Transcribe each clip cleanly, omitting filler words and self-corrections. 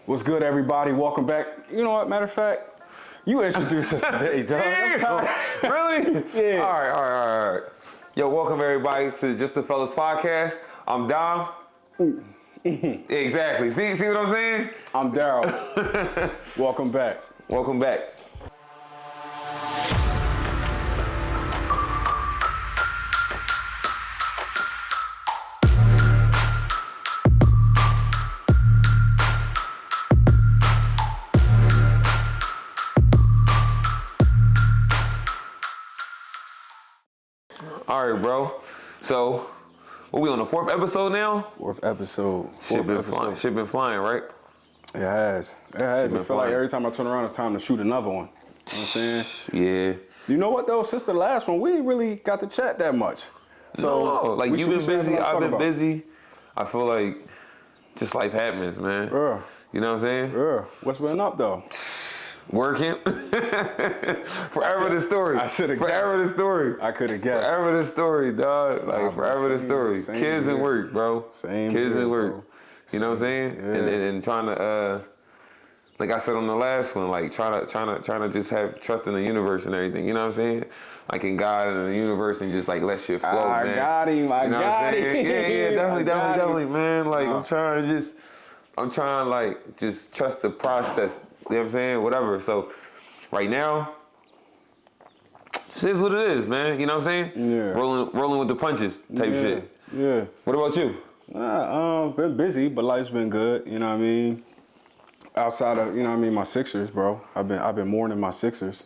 What's good, everybody? Welcome back. You know what? Matter of fact, you introduced us today, dog. Really? Yeah. All right. Yo, welcome everybody to Just the Fellas podcast. I'm Dom. Exactly. See what I'm saying? I'm Daryl. Welcome back. Welcome back. All right, bro. So, we on the fourth episode now? Fourth episode. Shit been flying, right? It has. I feel like every time I turn around, it's time to shoot another one. You know what I'm saying? Yeah. You know what, though? Since the last one, we ain't really got to chat that much. So, no, like, you've been busy, I've been about. busy. I feel like just life happens, man. Yeah. You know what I'm saying? Yeah. What's been up, though? Working. Forever the story. I should have Forever the story. I could have guessed. Forever the story, dog. Like, forever the story. Same Kids here. and work, bro. Same Kids here, and work. bro. You know what I'm saying? Yeah. And trying to, like I said on the last one, like trying to just have trust in the universe and everything. You know what I'm saying? Like in God and the universe and just like let shit flow, man. I got him. You know what I'm saying? Yeah, definitely, man. Like I'm trying to like just trust the process. You know what I'm saying? Whatever. So right now, just is what it is, man. You know what I'm saying? Yeah. Rolling with the punches type shit. Yeah. What about you? Been busy, but life's been good. You know what I mean? Outside of, you know what I mean, my Sixers, bro. I've been mourning my Sixers.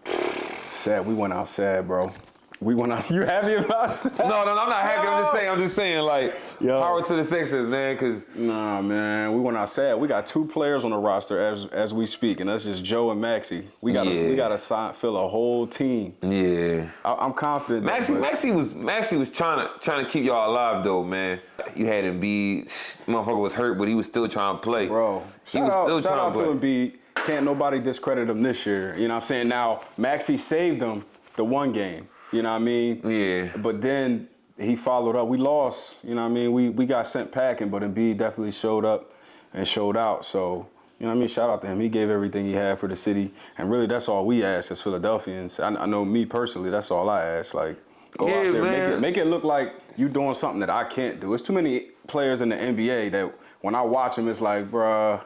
Sad. We went out sad, bro. We went out. You happy about that? No, I'm not happy. I'm just saying, like, power to the Sixers, man, because... Nah, man, we went out sad. We got two players on the roster as we speak, and that's just Joe and Maxey. We got to fill a whole team. Yeah. I'm confident. Maxey was trying to keep y'all alive, though, man. You had Embiid. Motherfucker was hurt, but he was still trying to play. Bro, shout out to Embiid. Can't nobody discredit him this year. You know what I'm saying? Now, Maxey saved them the one game. You know what I mean? Yeah. But then he followed up. We lost. You know what I mean? We got sent packing, but Embiid definitely showed up and showed out. So, you know what I mean? Shout out to him. He gave everything he had for the city. And really, that's all we ask as Philadelphians. I know me personally, that's all I ask. Like, go out there, man. make it look like you doing something that I can't do. It's too many players in the NBA that when I watch them, it's like, bruh,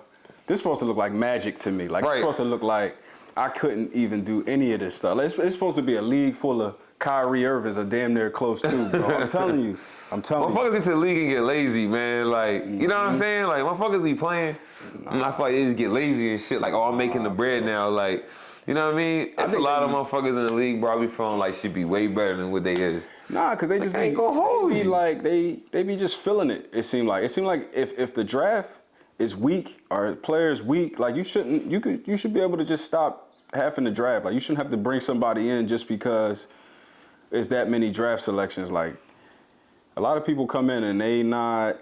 this is supposed to look like magic to me. Like, It's supposed to look like I couldn't even do any of this stuff. It's supposed to be a league full of Kyrie Irvings are damn near close too, bro. I'm telling you. Motherfuckers get to the league and get lazy, man. Like, you know what I'm saying? Like, motherfuckers be playing, and I feel like they just get lazy and shit. Like, oh, I'm making the bread now. Like, you know what I mean? There's a lot of motherfuckers in the league, bro. I be feeling like should be way better than what they is. Nah, because they just ain't gonna hold you. Like, they be just feeling it, it seemed like. It seemed like if the draft is weak or players weak, like, you should be able to just stop having the draft. Like, you shouldn't have to bring somebody in just because it's that many draft selections. Like, a lot of people come in and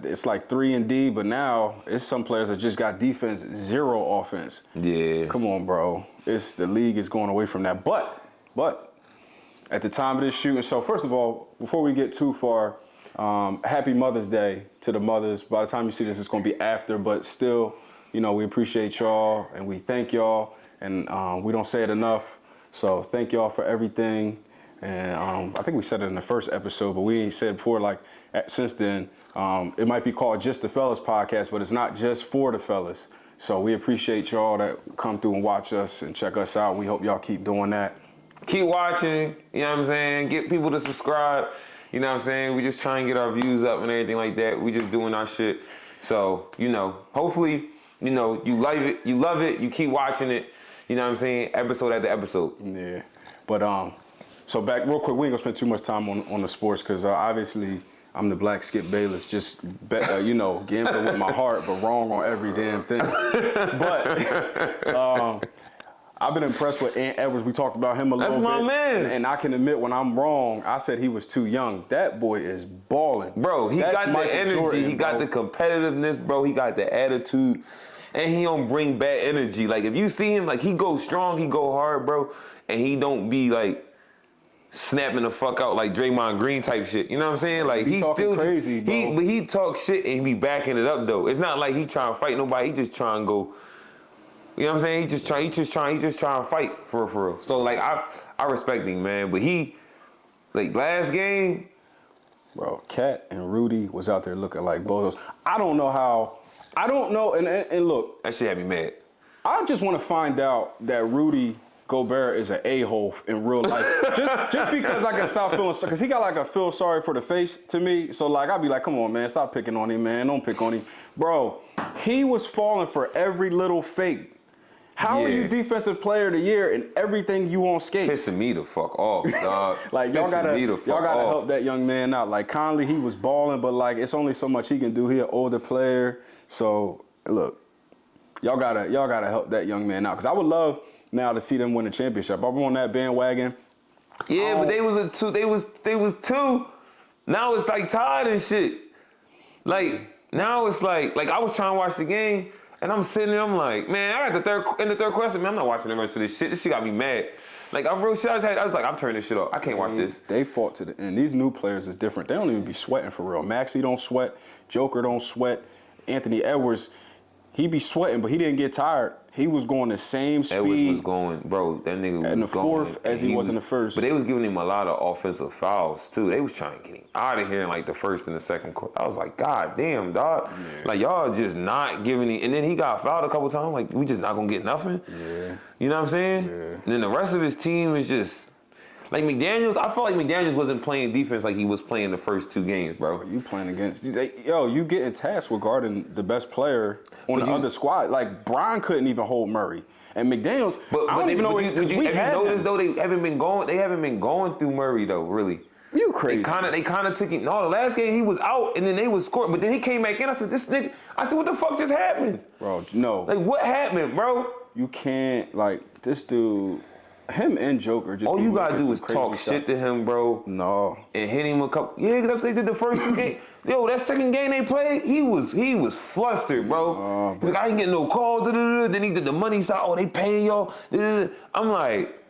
it's like 3 and D, but now it's some players that just got defense, 0 offense. Yeah. Come on, bro. The league is going away from that. But at the time of this shooting, so first of all, before we get too far, happy Mother's Day to the mothers. By the time you see this, it's going to be after, but still, you know, we appreciate y'all and we thank y'all, and we don't say it enough. So thank y'all for everything. And I think we said it in the first episode, but we ain't said before, like, since then. It might be called Just the Fellas podcast, but it's not just for the fellas. So we appreciate y'all that come through and watch us and check us out. We hope y'all keep doing that. Keep watching, you know what I'm saying? Get people to subscribe, you know what I'm saying? We just try and get our views up and everything like that. We just doing our shit. So, you know, hopefully, you know, you love it, you keep watching it, you know what I'm saying? Episode after episode. Yeah. But, so back real quick, we ain't gonna spend too much time on the sports because obviously I'm the black Skip Bayless, just you know, gambling with my heart, but wrong on every damn thing. But I've been impressed with Ant Edwards. We talked about him a little bit. That's my man. And I can admit when I'm wrong, I said he was too young. That boy is balling. Bro, he got the energy, Jordan, he got the competitiveness, bro. He got the attitude. And he don't bring bad energy. Like, if you see him, like, he go strong, he go hard, bro. And he don't be like, snapping the fuck out like Draymond Green type shit. You know what I'm saying? Like He he's talking still crazy, bro. But he talk shit and he be backing it up though. It's not like he trying to fight nobody. He just trying to go. You know what I'm saying? He just trying to fight for real. So like I respect him, man. But he like last game. Bro, Cat and Rudy was out there looking like bozos. I don't know, and look. That shit had me mad. I just want to find out that Rudy Gobert is an a-hole in real life. just because I can stop feeling, because he got like a feel sorry for the face to me. So like, I'd be like, come on, man, stop picking on him, man. Don't pick on him. Bro, he was falling for every little fake. How are you defensive player of the year and everything you on skate? Pissing me the fuck off, dog. Like y'all gotta help that young man out. Like Conley, he was balling, but like it's only so much he can do. He an older player, so look, y'all gotta help that young man out. Cause I would love now to see them win a championship. I'm on that bandwagon. Yeah, but they was two. Now it's like tied and shit. Like now it's like I was trying to watch the game. And I'm sitting there, I'm like, man, I got in the third question, man, I'm not watching the rest of this shit. This shit got me mad. Like, I'm real shit. I was like, I'm turning this shit off. I can't watch this. They fought to the end. These new players is different. They don't even be sweating for real. Maxey don't sweat. Joker don't sweat. Anthony Edwards, he be sweating, but he didn't get tired. He was going the same speed. Edwards was going, bro, that nigga was going. In the fourth as he was in the first. But they was giving him a lot of offensive fouls, too. They was trying to get him out of here in, like, the first and the second quarter. I was like, God damn, dog. Yeah. Like, y'all just not giving him. And then he got fouled a couple times. Like, we just not going to get nothing. Yeah. You know what I'm saying? Yeah. And then the rest of his team is just... Like McDaniels, I felt like McDaniels wasn't playing defense like he was playing the first two games, bro. You playing against... you getting tasked with guarding the best player on the other squad. Like, Brian couldn't even hold Murray. And McDaniels, I don't even know... Have you noticed, though, they haven't been going through Murray, though, really. You crazy. They kind of took him... No, the last game, he was out, and then they was scoring. But then he came back in. I said, this nigga... I said, what the fuck just happened? Bro, no. Like, what happened, bro? You can't... Like, this dude... Him and Joker just... All you gotta do is talk shit to him, bro. No. And hit him a couple... Yeah, that's what they did the first two games. Yo, that second game they played, he was flustered, bro. He's like, I ain't getting no calls. Then he did the money side. Oh, they paying y'all. I'm like...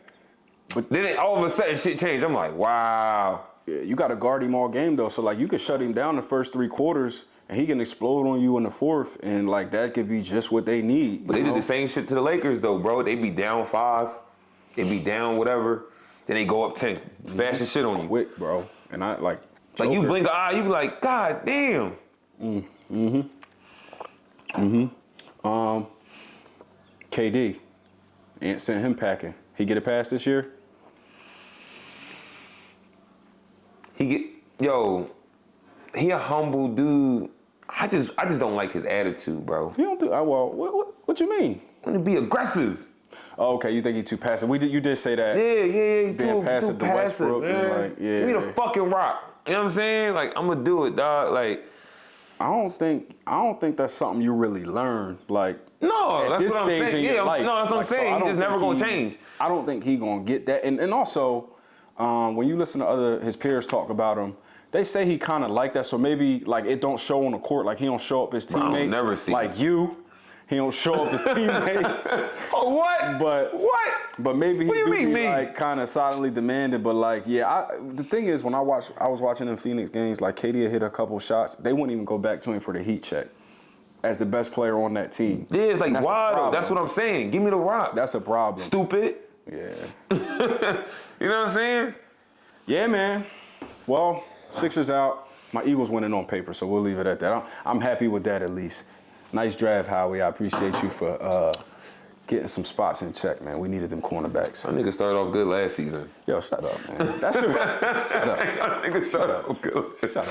But then all of a sudden shit changed. I'm like, wow. Yeah, you gotta guard him all game, though. So, like, you could shut him down the first three quarters, and he can explode on you in the fourth, and, like, that could be just what they need. But they did the same shit to the Lakers, though, bro. They be down 5. They be down whatever, then they go up 10. Fast as shit on you. Quick, bro. And I like Joker. Like you blink an eye, you be like, God damn. KD. Ant sent him packing. He get a pass this year? He a humble dude. I just don't like his attitude, bro. He don't do well, what you mean? Want to be aggressive. Oh, okay, you think he too passive? You did say that. Yeah. Being passive to Westbrook, man. And like, yeah. Give me the fucking rock. You know what I'm saying? Like, I'm gonna do it, dog. Like, I don't think that's something you really learn. Like, no, that's what I'm saying. Yeah, life. No, that's what I'm saying. He's just never gonna change. I don't think he gonna get that. And also, when you listen to his peers talk about him, they say he kind of like that. So maybe like it don't show on the court. Like he don't show up his teammates. I don't never see like you. He don't show up his teammates. Oh, what? But maybe he do be me? like kind of silently demanding. But like, yeah, the thing is, when I was watching them Phoenix games, like KD had hit a couple shots. They wouldn't even go back to him for the heat check as the best player on that team. Yeah, it's like, why though? That's what I'm saying. Give me the rock. That's a problem. Stupid. Yeah. You know what I'm saying? Yeah, man. Well, Sixers out. My Eagles winning on paper, so we'll leave it at that. I'm happy with that at least. Nice draft, Howie. I appreciate you for getting some spots in check, man. We needed them cornerbacks. That nigga started off good last season. Yo, shut up, man. That's the shut up. That nigga started off good. Shut up.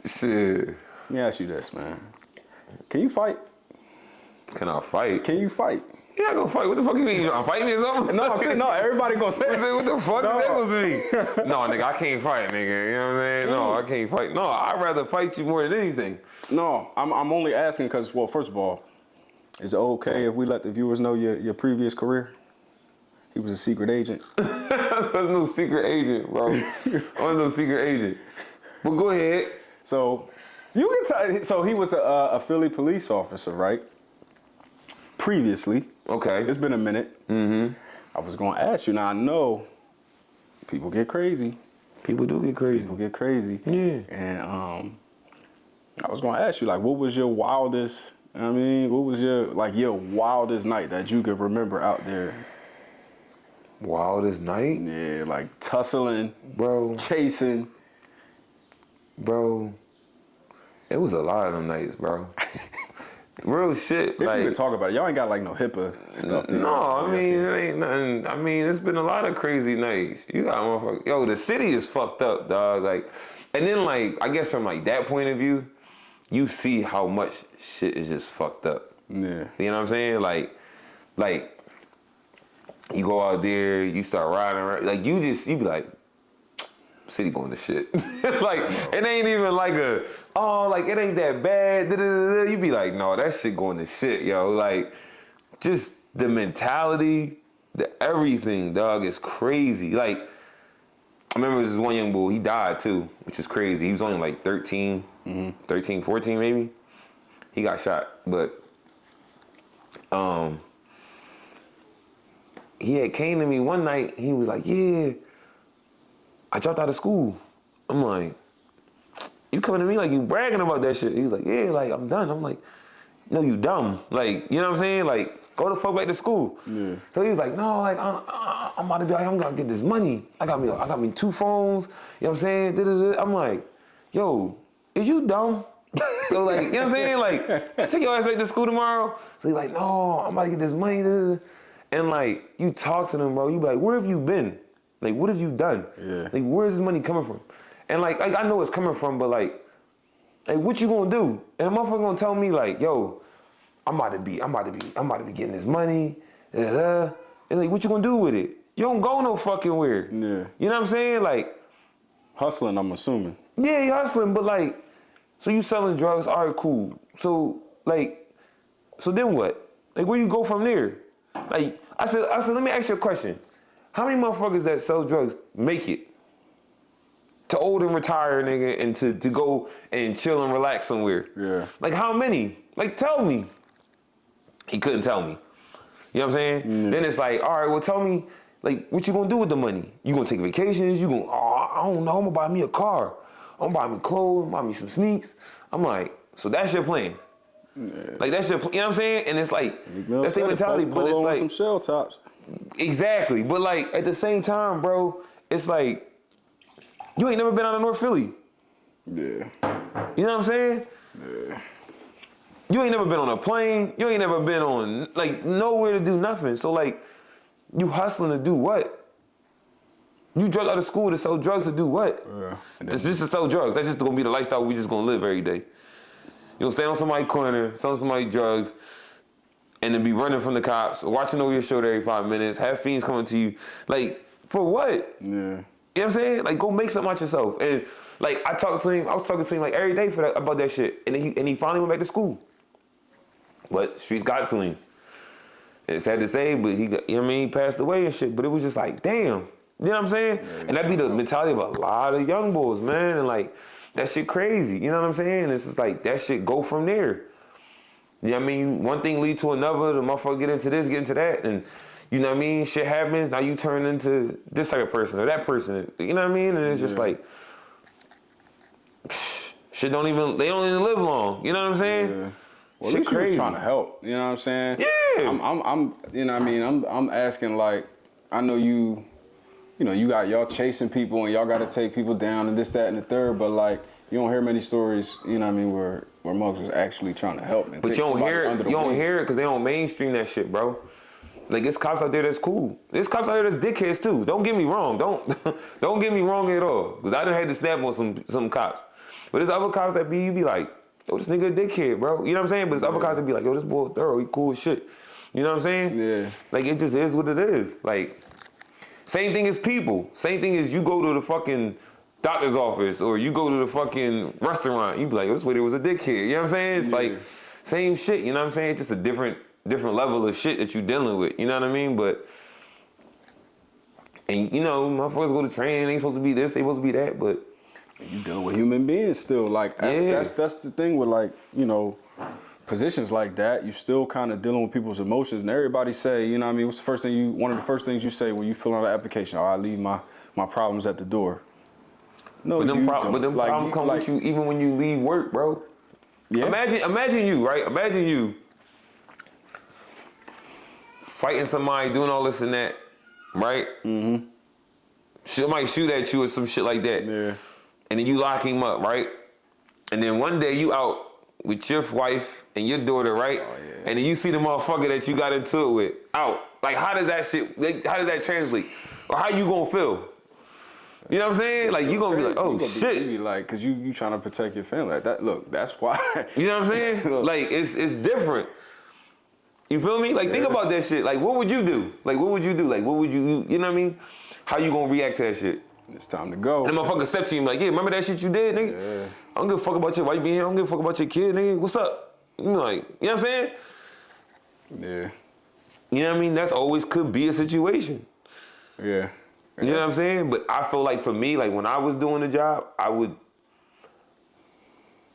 Shit. Let me ask you this, man. Can you fight? Can I fight? Can you fight? Yeah, I gonna fight. What the fuck you mean? You gonna fight me or something? No, I'm saying no. Everybody gonna say what the fuck is that supposed to mean? No, nigga, I can't fight, nigga. You know what I'm saying? No, I can't fight. No, I'd rather fight you more than anything. No, I'm only asking because, well, first of all, is it okay if we let the viewers know your previous career? He was a secret agent. I was no secret agent, bro. I was no secret agent. But go ahead. So you can tell. So he was a Philly police officer, right? Previously. Okay. It's been a minute. Mm-hmm. I was going to ask you. Now I know people get crazy. People do get crazy. People get crazy. Yeah. And I was gonna ask you, like, what was your wildest? I mean, what was your wildest night that you could remember out there? Wildest night? Yeah, like tussling, bro, chasing. Bro, it was a lot of them nights, bro. Real shit. If you could talk about it, y'all ain't got like no HIPAA stuff. No, I mean, it ain't nothing. I mean, it's been a lot of crazy nights. You got motherfuckers. Yo, the city is fucked up, dog. Like, and then like, I guess from like that point of view, you see how much shit is just fucked up. Yeah. You know what I'm saying? Like, you go out there, you start riding around, like you be like, city going to shit. Like, it ain't even like it ain't that bad. You be like, no, that shit going to shit, yo. Like, just the mentality, the everything, dog, is crazy. Like, I remember this one young boy, he died too, which is crazy. He was only like 13, 14 maybe. He got shot, but he had came to me one night, he was like, yeah, I dropped out of school. I'm like, you coming to me like you bragging about that shit? He's like, yeah, like I'm done. I'm like, no, you dumb. Like, you know what I'm saying? Like, go the fuck back to school. Yeah. So he was like, no, like I'm about to be like, I'm gonna get this money. I got me 2 phones. You know what I'm saying? I'm like, yo, is you dumb? So like, you know what I'm saying? Like, take your ass back to school tomorrow. So he's like, no, I'm about to get this money. And like, you talk to them, bro. You be like, where have you been? Like, what have you done? Yeah. Like, where's this money coming from? And like I know it's coming from, but like, what you gonna do? And the motherfucker gonna tell me like, yo, I'm about to be getting this money. And like, what you gonna do with it? You don't go no fucking where. Yeah. You know what I'm saying? Like, hustling, I'm assuming. Yeah, you hustling, but like, so you selling drugs? All right, cool. So like, so then what? Like, where you go from there? Like, I said, let me ask you a question. How many motherfuckers that sell drugs make it to old and retire, nigga, and to go and chill and relax somewhere? Yeah. Like, how many? Like, tell me. He couldn't tell me. You know what I'm saying? Mm. Then it's like, all right, well, tell me, like, what you gonna do with the money? You gonna take vacations? You gonna, I don't know, I'm gonna buy me a car. I'm gonna buy me clothes, buy me some sneaks. I'm like, so that's your plan? Yeah. Like, that's your, you know what I'm saying? And it's like, that's the mentality, but it's like, some shell tops. Exactly, but like at the same time, bro, it's like you ain't never been out of North Philly. Yeah. You know what I'm saying? Yeah. You ain't never been on a plane. You ain't never been on like nowhere to do nothing. So like, you hustling to do what? You dropped out of school to sell drugs to do what? Yeah. Just to sell drugs. That's just gonna be the lifestyle we just gonna live every day. You gonna stand on somebody's corner, sell somebody drugs, and then be running from the cops, watching over your shoulder every 5 minutes, have fiends coming to you. Like, for what? Yeah. You know what I'm saying? Like, go make something out yourself. And like, I was talking to him like every day about that shit. And he finally went back to school. But the streets got to him. It's sad to say, but he got, you know what I mean, he passed away and shit. But it was just like, damn. You know what I'm saying? Yeah, and that be the mentality of a lot of young boys, man. And like, that shit crazy. You know what I'm saying? It's just like, that shit go from there. You know what I mean? One thing lead to another, the motherfucker get into this, get into that, and you know what I mean? Shit happens, now you turn into this type of person or that person. You know what I mean? And it's just like, shit they don't even live long. You know what I'm saying? Yeah. Well, at least you was trying to help. You know what I'm saying? Yeah. I'm you know what I mean? I'm asking like, I know you know, you got y'all chasing people and y'all got to take people down and this, that, and the third, but like, you don't hear many stories, you know what I mean, where mugs was actually trying to help. And but you don't hear it because they don't mainstream that shit, bro. Like, it's cops out there that's cool. There's cops out there that's dickheads too. Don't get me wrong. Don't get me wrong at all. Because I done had to snap on some cops. But there's other cops that you be like, yo, this nigga a dickhead, bro. You know what I'm saying? But there's other cops that be like, yo, this boy thorough, he cool as shit. You know what I'm saying? Yeah. Like, it just is what it is. Like, same thing as people. Same thing as you go to the fucking doctor's office or you go to the fucking restaurant, you be like, oh, this waiter was a dickhead. You know what I'm saying? It's like, same shit, you know what I'm saying? It's just a different level of shit that you dealing with, you know what I mean? But, and you know, motherfuckers go to training, they ain't supposed to be this, they supposed to be that, but. You dealing with human beings still, like, that's the thing with like, you know, positions like that, you still kind of dealing with people's emotions. And everybody say, you know what I mean, what's the first thing one of the first things you say when you fill out an application? Oh, I leave my problems at the door. No, But them, you but them like, problems come with you even when you leave work, bro. Yeah. Imagine you, right? Imagine you fighting somebody, doing all this and that, right? Mm-hmm. Somebody shoot at you or some shit like that. Yeah. And then you lock him up, right? And then one day you out with your wife and your daughter, right? Oh, yeah. And then you see the motherfucker that you got into it with out. Like, how does that translate? Or how you gonna feel? You know what I'm saying? Like, you gonna be like, oh, shit. You be like, because you trying to protect your family. Like that, look, that's why. You know what I'm saying? Like, it's different. You feel me? Like, think about that shit. Like, what would you do? Like, what would you do? Like, what would you know what I mean? How you gonna react to that shit? It's time to go. And the motherfucker steps to you like, yeah, remember that shit you did, nigga? Yeah. I don't give a fuck about your wife being here. I don't give a fuck about your kid, nigga. What's up? You know, like, you know what I'm saying? Yeah. You know what I mean? That's always could be a situation. Yeah. You know what I'm saying? But I feel like for me, like when I was doing the job, I'm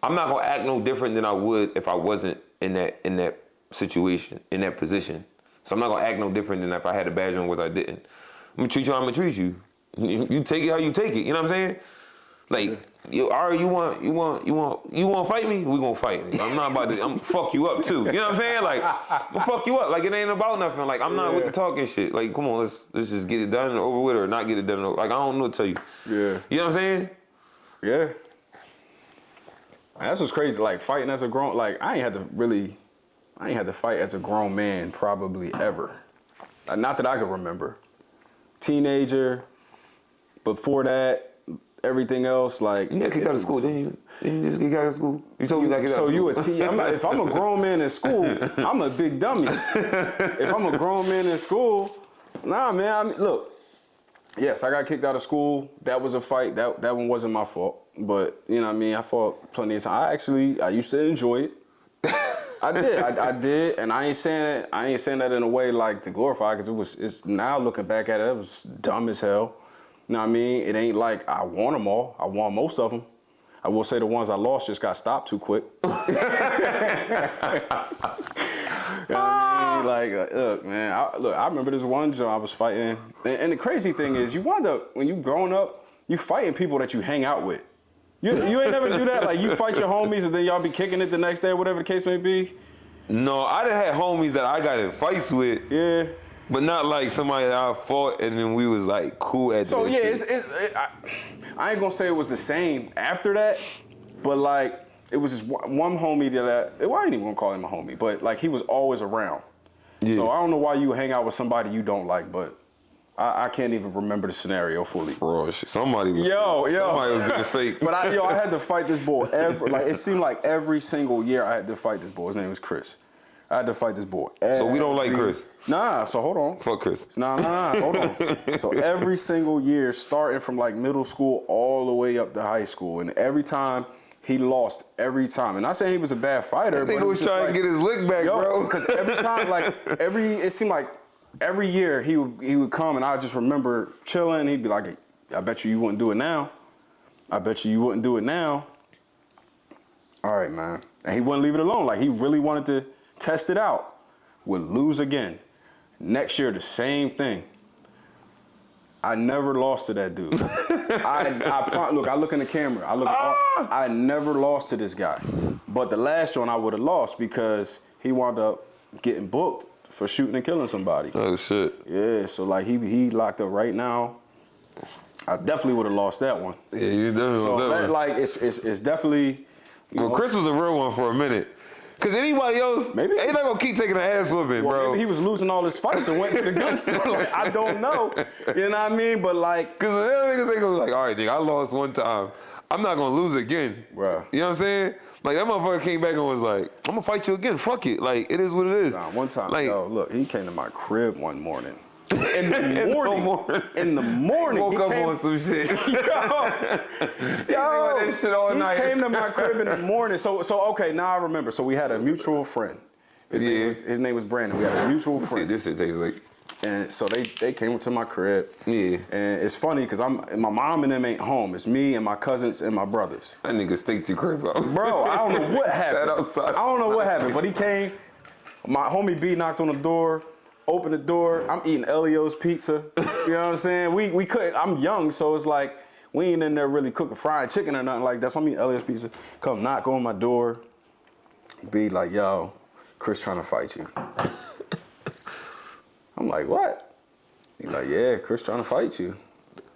not gonna act no different than I would if I wasn't in that situation, in that position. So I'm not gonna act no different than if I had a badge on, which I didn't. I'm gonna treat you how I'm gonna treat you. You take it how you take it. You know what I'm saying? Like, you want to fight me? We gonna fight. I'm not about to. I'm fuck you up too. You know what I'm saying? Like, I'm gonna fuck you up. Like, it ain't about nothing. Like, I'm not with the talking shit. Like, come on, let's just get it done and over with, or not get it done. Like, I don't know what to tell you. Yeah. You know what I'm saying? Yeah. And that's what's crazy. Like fighting as a grown, like I ain't had to fight as a grown man probably ever. Like, not that I can remember. Teenager. Before that, everything else, like... You got kicked out of school, didn't you? Didn't you just get out of school? You told me you got kicked out of school. So if I'm a grown man in school, I'm a big dummy. If I'm a grown man in school, nah, man, look. Yes, I got kicked out of school. That was a fight. That one wasn't my fault. But, you know what I mean? I fought plenty of times. I used to enjoy it. I did, and I ain't saying that in a way like to glorify, because it's now looking back at it was dumb as hell. You know what I mean? It ain't like I won them all. I won most of them. I will say the ones I lost just got stopped too quick. You know what I mean? Like, look, man. I remember this one job I was fighting, and the crazy thing is, you wind up when you growing up, you fighting people that you hang out with. You ain't never do that? Like, you fight your homies and then y'all be kicking it the next day, whatever the case may be? No, I done had homies that I got in fights with. Yeah. But not like somebody that I fought and then we was like cool at So, yeah, shit. I ain't gonna say it was the same after that, but like, it was just one homie well, I ain't even gonna call him a homie, but like, he was always around. Yeah. So I don't know why you hang out with somebody you don't like, but I can't even remember the scenario fully. Bro, somebody was being fake. But I had to fight this boy it seemed like every single year I had to fight this boy. His name was Chris. I had to fight this boy. So we don't like Chris? Nah, so hold on. Fuck Chris. Nah, hold on. So every single year, starting from like middle school all the way up to high school, and every time he lost every time. And not saying he was a bad fighter, but he was trying to get his lick back, bro. Because every time, it seemed like every year he would come, and I just remember chilling. He'd be like, I bet you wouldn't do it now. I bet you wouldn't do it now. All right, man. And he wouldn't leave it alone. Like, he really wanted to test it out. Would lose again. Next year, the same thing. I never lost to that dude. Look, I look in the camera. I never lost to this guy. But the last one I would have lost because he wound up getting booked for shooting and killing somebody. Oh, shit. Yeah, so like he locked up right now. I definitely would have lost that one. Yeah, you definitely lost that one. Like, it's definitely... Well, Chris was a real one for a minute. Because anybody else, maybe they not going to keep taking an ass whooping, bro. Maybe he was losing all his fights and went to the gun store. Like, I don't know. You know what I mean? But like... Because the other niggas, they go like, all right, nigga, I lost one time. I'm not going to lose again. Bro. You know what I'm saying? Like, that motherfucker came back and was like, I'm going to fight you again. Fuck it. Like, it is what it is. Nah, one time, like, look, he came to my crib one morning. In the morning. Woke up on some shit. Yo, that shit all night. He came to my crib in the morning. So okay, now I remember. So we had a mutual friend. His name was Brandon. We had a mutual friend. This shit tastes like. And so they came to my crib. Yeah. And it's funny because my mom and them ain't home. It's me and my cousins and my brothers. That nigga staked your crib out. Bro, I don't know what happened. I don't know what happened, but he came. My homie B knocked on the door, opened the door. I'm eating Elio's pizza. You know what I'm saying? We couldn't. I'm young, so it's like we ain't in there really cooking fried chicken or nothing like that. So I'm eating Elio's pizza. Come knock on my door. B like, yo, Chris trying to fight you. I'm like, what? He's like, yeah, Chris trying to fight you.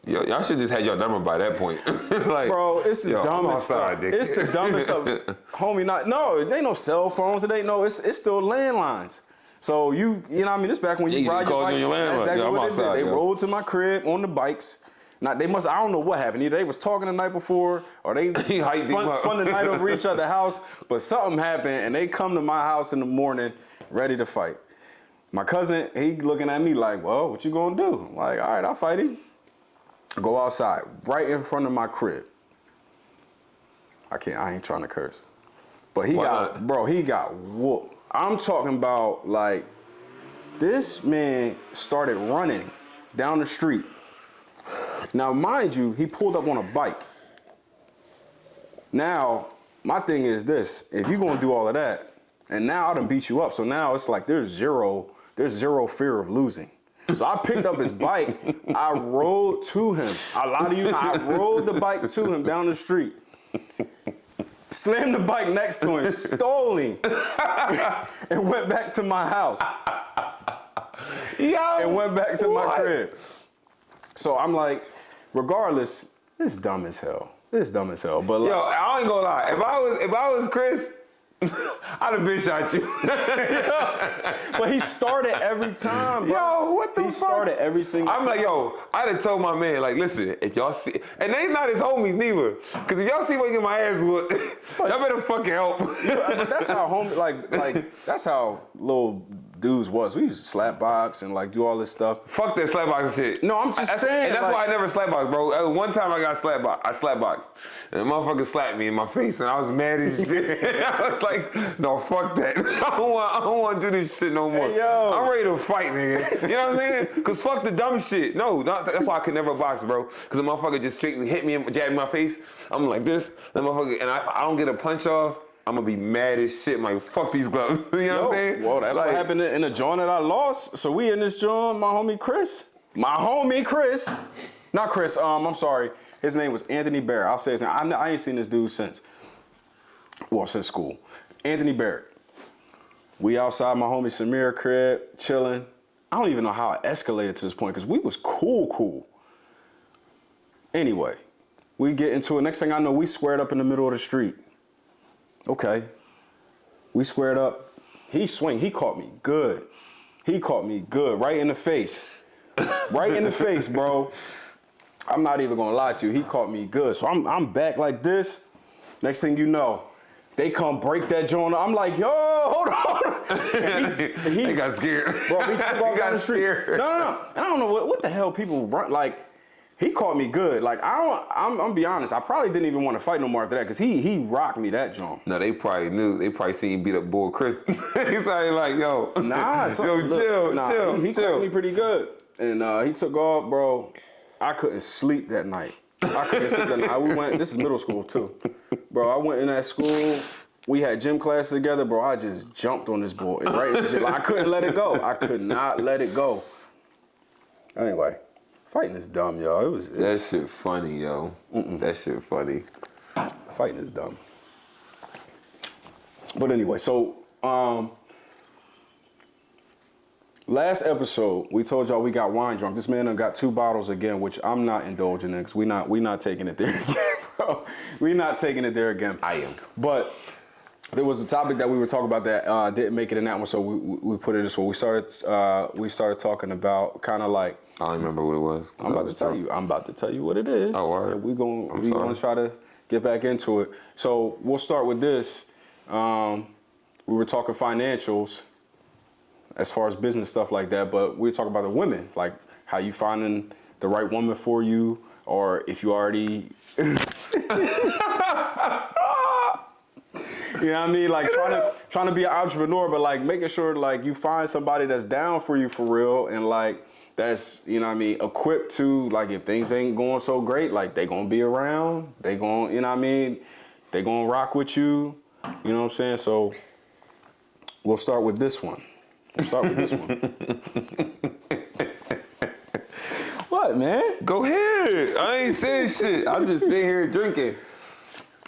Yo, y'all should just had your number by that point. Like, bro, it's the dumbest stuff. Dick. It's the dumbest stuff. Homie, no, it ain't no cell phones. It ain't no, it's still landlines. So you know what I mean? It's back when you ride your bike. That's exactly what they did. They rolled to my crib on the bikes. Now, I don't know what happened. Either they was talking the night before or they spun the night over each other's house, but something happened and they come to my house in the morning ready to fight. My cousin, he looking at me like, well, what you gonna do? I'm like, all right, I'll fight him. Go outside, right in front of my crib. I ain't trying to curse. But he got whooped. I'm talking about like, this man started running down the street. Now, mind you, he pulled up on a bike. Now, my thing is this, if you're gonna do all of that, and now I done beat you up, so now it's like there's zero fear of losing. So I picked up his bike, I rode to him. I lie to you, I rode the bike to him down the street. Slammed the bike next to him, stole him, and went back to my house. And went back to my crib. So I'm like, regardless, it's dumb as hell. It's dumb as hell. But like, yo, I ain't gonna lie. If I was Chris, I'd have been shot you. But he started every time, bro. Yo, what the fuck? He started every single time. I'm like, yo, I'd have told my man, like, listen, if y'all see, and they not his homies neither, because if y'all see me get my ass whooped, y'all better fucking help. But that's how that's how little dudes was. We used to slap box and like do all this stuff. Fuck that slapbox shit. No, I'm just saying. And that's like, why I never slapbox, bro. One time I got slapbox. I slapboxed. And the motherfucker slapped me in my face and I was mad as shit. I was like, no, fuck that. I don't want to do this shit no more. Hey, yo. I'm ready to fight, nigga. You know what I'm saying? Because fuck the dumb shit. No, that's why I could never box, bro. Because the motherfucker just strictly hit me and jabbed me in my face. I'm like this. The motherfucker, and I don't get a punch off. I'm gonna be mad as shit. I'm like, fuck these gloves. You know what I'm saying? Well, that's like, what happened in the joint that I lost. So we in this joint, my homie Chris. Not Chris, I'm sorry. His name was Anthony Barrett. I'll say his name. I ain't seen this dude since school. Anthony Barrett. We outside my homie Samir crib, chilling. I don't even know how it escalated to this point because we was cool. Anyway, we get into it. Next thing I know, we squared up in the middle of the street. Okay. We squared up. He swing. He caught me good. Right in the face. Right in the face, bro. I'm not even gonna lie to you. He caught me good. So I'm back like this. Next thing you know, they come break that joint. I'm like, yo, hold on. He got scared. Bro, he took off down the street. Scared. No. And I don't know what the hell people run like. He caught me good. Like I'm gonna be honest. I probably didn't even want to fight no more after that because he rocked me that joint. No, they probably knew. They probably seen you beat up Bull Chris. He's like, yo, chill. He caught me pretty good, and he took off, bro. I couldn't sleep that night. We went. This is middle school too, bro. I went in that school. We had gym class together, bro. I just jumped on this boy right in the gym. I couldn't let it go. I could not let it go. Anyway. Fighting is dumb, yo. That shit funny, yo. That shit funny. Fighting is dumb. But anyway, so last episode we told y'all we got wine drunk. This man done got 2 bottles again, which I'm not indulging in because we not taking it there again, bro. We not taking it there again. I am. But there was a topic that we were talking about that didn't make it in that one, so we put it this way. We started talking about kind of like. I don't remember what it was. I'm about to tell you what it is. Oh, all right. We're gonna try to get back into it. So we'll start with this. We were talking financials as far as business stuff like that, but we were talking about the women, like how you finding the right woman for you, or if you already you know what I mean? Like trying to be an entrepreneur, but like making sure like you find somebody that's down for you for real and like that's, you know what I mean, equipped to like if things ain't going so great, like they gonna be around, they gonna, you know what I mean, they gonna rock with you, you know what I'm saying? So we'll start with this one. What, man? Go ahead. I ain't saying shit. I'm just sitting here drinking.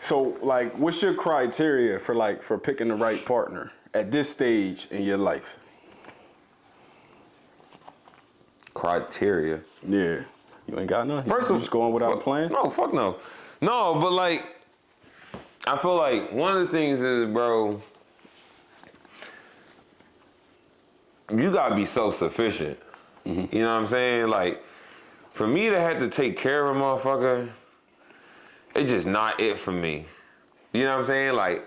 So, like, what's your criteria for picking the right partner at this stage in your life? Criteria? Yeah. You ain't got none? First you of just going without a plan? No, fuck no. No, but like, I feel like one of the things is, bro, you gotta be self-sufficient. Mm-hmm. You know what I'm saying? Like, for me to have to take care of a motherfucker, it's just not it for me. You know what I'm saying? Like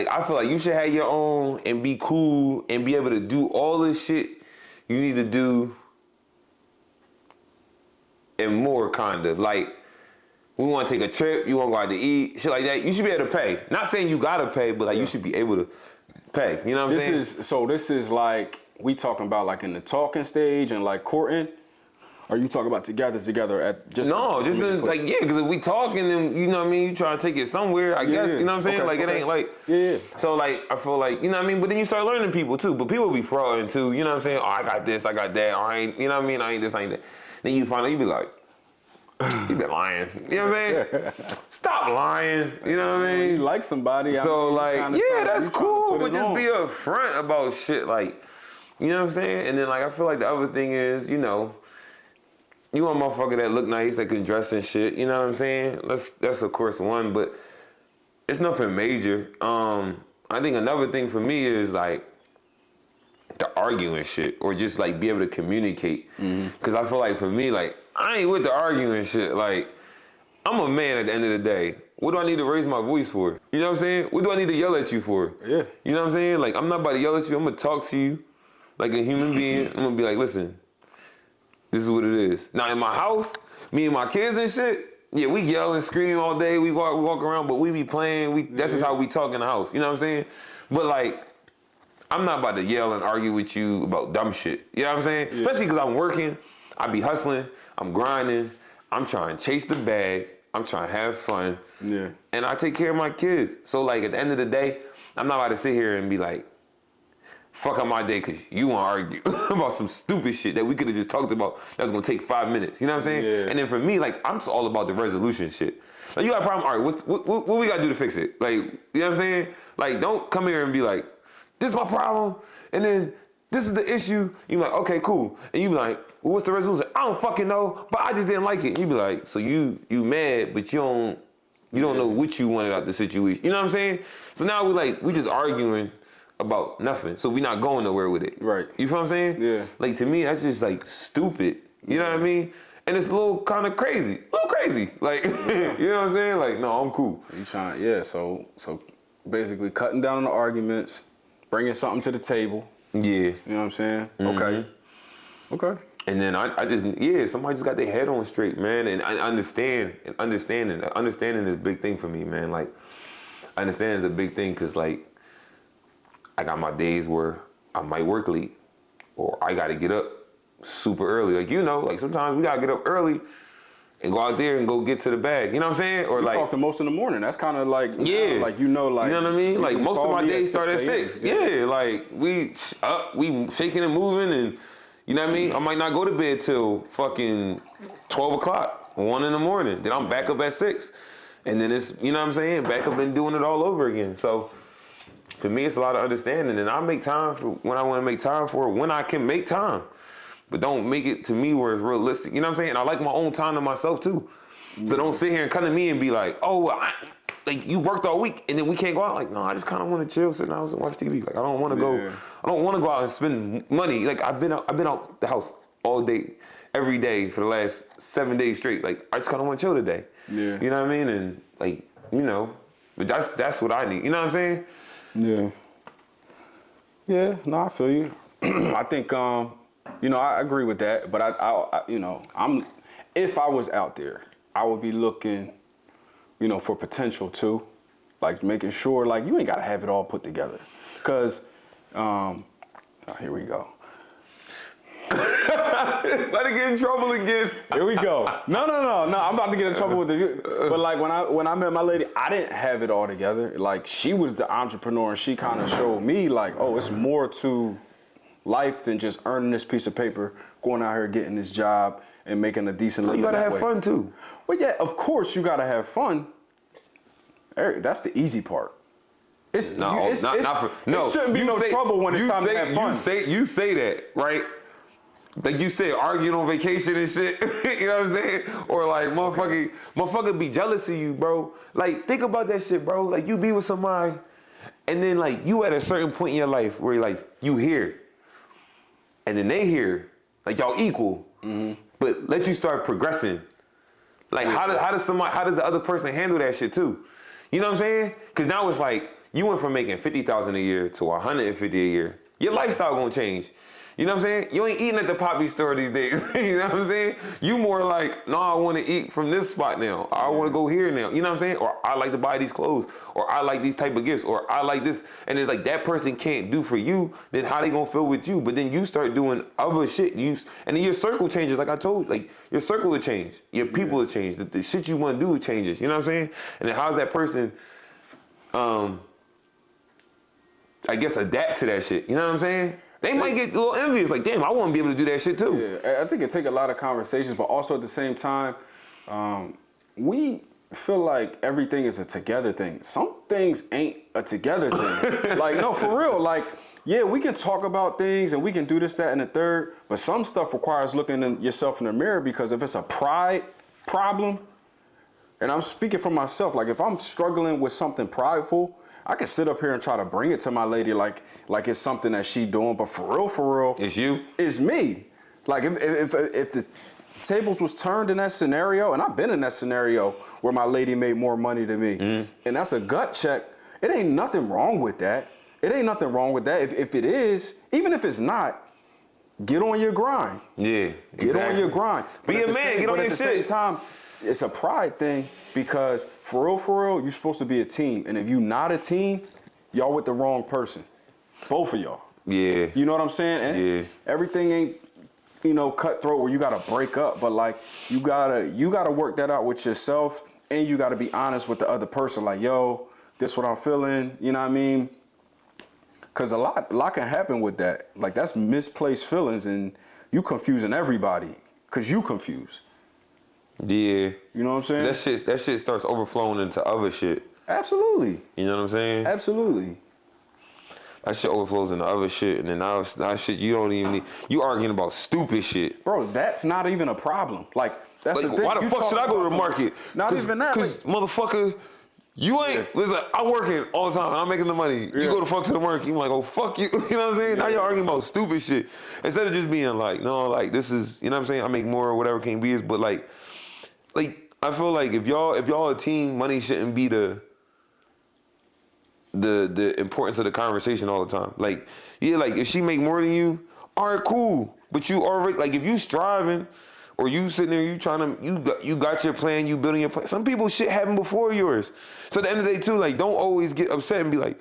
I feel like you should have your own and be cool and be able to do all this shit you need to do and more, kind of. Like, we want to take a trip, you want to go out to eat, shit like that. You should be able to pay. Not saying you gotta pay, but like you should be able to pay. You know what I'm saying? This is like, we talking about like in the talking stage and like courting? Or you talking about together at just... No, just in, like, yeah, because if we talking, then, you know what I mean, you try to take it somewhere, I guess, you know what I'm saying? Okay, like, it ain't like... Yeah. So, like, I feel like, you know what I mean? But then you start learning people, too. But people be frauding, too, you know what I'm saying? Oh, I got this, I got that, or I ain't, you know what I mean? I ain't this, I ain't that. Then you find out, you be like, you been lying. You know what I'm saying? Stop lying, you know what I mean? You like somebody. So, like, yeah, that's cool, but just be upfront about shit, like, you know what I'm saying? And then, like, I feel like the other thing is, you know, you want a motherfucker that look nice, that can dress and shit, you know what I'm saying? That's of course one, but it's nothing major. I think another thing for me is like the arguing shit or just like be able to communicate. Cause I feel like for me, like I ain't with the arguing shit. Like I'm a man at the end of the day. What do I need to raise my voice for? You know what I'm saying? What do I need to yell at you for? Yeah. You know what I'm saying? Like I'm not about to yell at you. I'm gonna talk to you like a human being. I'm gonna be like, listen, this is what it is. Now in my house, me and my kids and shit, yeah, we yell and scream all day. We walk around, but we be playing. That's just how we talk in the house. You know what I'm saying? But like, I'm not about to yell and argue with you about dumb shit. You know what I'm saying? Yeah. Especially because I'm working, I be hustling, I'm grinding, I'm trying to chase the bag, I'm trying to have fun. Yeah. And I take care of my kids. So like at the end of the day, I'm not about to sit here and be like, fuck up my day because you want to argue about some stupid shit that we could have just talked about that was going to take 5 minutes. You know what I'm saying? Yeah. And then for me, like, I'm just all about the resolution shit. Like, you got a problem? All right, what we got to do to fix it? Like, you know what I'm saying? Like, don't come here and be like, this is my problem, and then this is the issue. You be like, okay, cool. And you be like, well, what's the resolution? I don't fucking know, but I just didn't like it. And you be like, so you mad, but you don't know what you wanted out the situation. You know what I'm saying? So now we just arguing about nothing. So we not going nowhere with it. Right. You feel what I'm saying? Yeah. Like to me, that's just like stupid. You know what I mean? And it's a little kind of crazy. A little crazy. Like, you know what I'm saying? Like, no, I'm cool. You trying, yeah, so basically cutting down on the arguments, bringing something to the table. Yeah. You know what I'm saying? Mm-hmm. Okay. And then I just, somebody just got their head on straight, man. And I understanding is a big thing for me, man. Like, understanding is a big thing because, like, I got my days where I might work late or I got to get up super early. Like, you know, like sometimes we got to get up early and go out there and go get to the bag. You know what I'm saying? Or we like talk to most in the morning. That's kind of like, yeah, like, you know what I mean? Like most of my days start at 6. Yeah, like we shaking and moving and you know what I mean? I might not go to bed till fucking 12 o'clock, 1 in the morning. Then I'm back up at 6. And then it's, you know what I'm saying? Back up and doing it all over again. So for me, it's a lot of understanding, and I make time for when I want to make time for it, when I can make time. But don't make it to me where it's realistic. You know what I'm saying? And I like my own time to myself, too. Yeah. So don't sit here and come to me and be like, oh, like you worked all week, and then we can't go out. Like, no, I just kind of want to chill, sit in the house and watch TV. Like, I don't want to go. I don't want to go out and spend money. Like, I've been out the house all day, every day for the last 7 days straight. Like, I just kind of want to chill today. Yeah. You know what I mean? And, like, you know, but that's what I need. You know what I'm saying? Yeah. Yeah, no, I feel you. I think, you know, I agree with that, but I you know, if I was out there, I would be looking, you know, for potential too. like making sure like you ain't gotta have it all put together, cause here we go. Let it get in trouble again. Here we go. No. I'm about to get in trouble with the. But like when I met my lady, I didn't have it all together. Like she was the entrepreneur, and she kind of showed me like, oh, it's more to life than just earning this piece of paper, going out here getting this job, and making a decent living. You gotta that have way. fun too. Well, yeah, of course you gotta have fun. Eric, that's the easy part. It shouldn't be no trouble when it's time to have fun. You say that, right? Like you said, arguing on vacation and shit. You know what I'm saying? Or like motherfucker be jealous of you, bro. Like think about that shit, bro. Like you be with somebody, and then like you at a certain point in your life where like you here, and then they here, like y'all equal, but let you start progressing. Like how does the other person handle that shit too? You know what I'm saying? Because now it's like you went from making $50,000 a year to $150 a year. Your lifestyle gonna change. You know what I'm saying? You ain't eating at the Poppy store these days. You know what I'm saying? You more like, no, I want to eat from this spot now. I want to go here now. You know what I'm saying? Or I like to buy these clothes. Or I like these type of gifts. Or I like this. And it's like that person can't do for you. Then how they gonna feel with you? But then you start doing other shit. And then your circle changes. Like I told you, like your circle will change. Your people will change. The shit you want to do changes. You know what I'm saying? And then how's that person, I guess, adapt to that shit? You know what I'm saying? They might get a little envious, like, damn, I want to be able to do that shit too. Yeah, I think it take a lot of conversations, but also at the same time, we feel like everything is a together thing. Some things ain't a together thing. Like, no, for real. Like, yeah, we can talk about things and we can do this, that, and the third, but some stuff requires looking at yourself in the mirror, because if it's a pride problem, and I'm speaking for myself, like if I'm struggling with something prideful, I can sit up here and try to bring it to my lady like it's something that she doing, but for real, it's you. It's me. Like if the tables was turned in that scenario, and I've been in that scenario where my lady made more money than me, and that's a gut check. It ain't nothing wrong with that. It ain't nothing wrong with that. If it is, even if it's not, get on your grind. Yeah, get on your grind. Be a man. Get on your shit. But at the same time, it's a pride thing, because for real, you're supposed to be a team. And if you not a team, y'all with the wrong person. Both of y'all. Yeah. You know what I'm saying? And everything ain't, cutthroat where you gotta break up, but like you gotta work that out with yourself, and you gotta be honest with the other person. Like, yo, this what I'm feeling, you know what I mean? Cause a lot can happen with that. Like that's misplaced feelings, and you confusing everybody, cause you confused. Yeah. You know what I'm saying? That shit starts overflowing into other shit. Absolutely. You know what I'm saying? Absolutely. That shit overflows into other shit, and then now shit you don't even need. You arguing about stupid shit. Bro, that's not even a problem. Like, that's the thing. Why the fuck should I go to the market? Not even that. Because, motherfucker, you ain't, listen, I'm working all the time, and I'm making the money. You go to fuck to the market, you're like, oh, fuck you. You know what I'm saying? Now you're arguing about stupid shit. Instead of just being like, no, like, this is, you know what I'm saying? I make more or whatever can be, but like, I feel like if y'all a team, money shouldn't be the importance of the conversation all the time. Like, yeah, like if she make more than you, all right, cool. But you already, like, if you striving or you sitting there, you got your plan, you building your plan. Some people shit happened before yours. So at the end of the day too, like, don't always get upset and be like,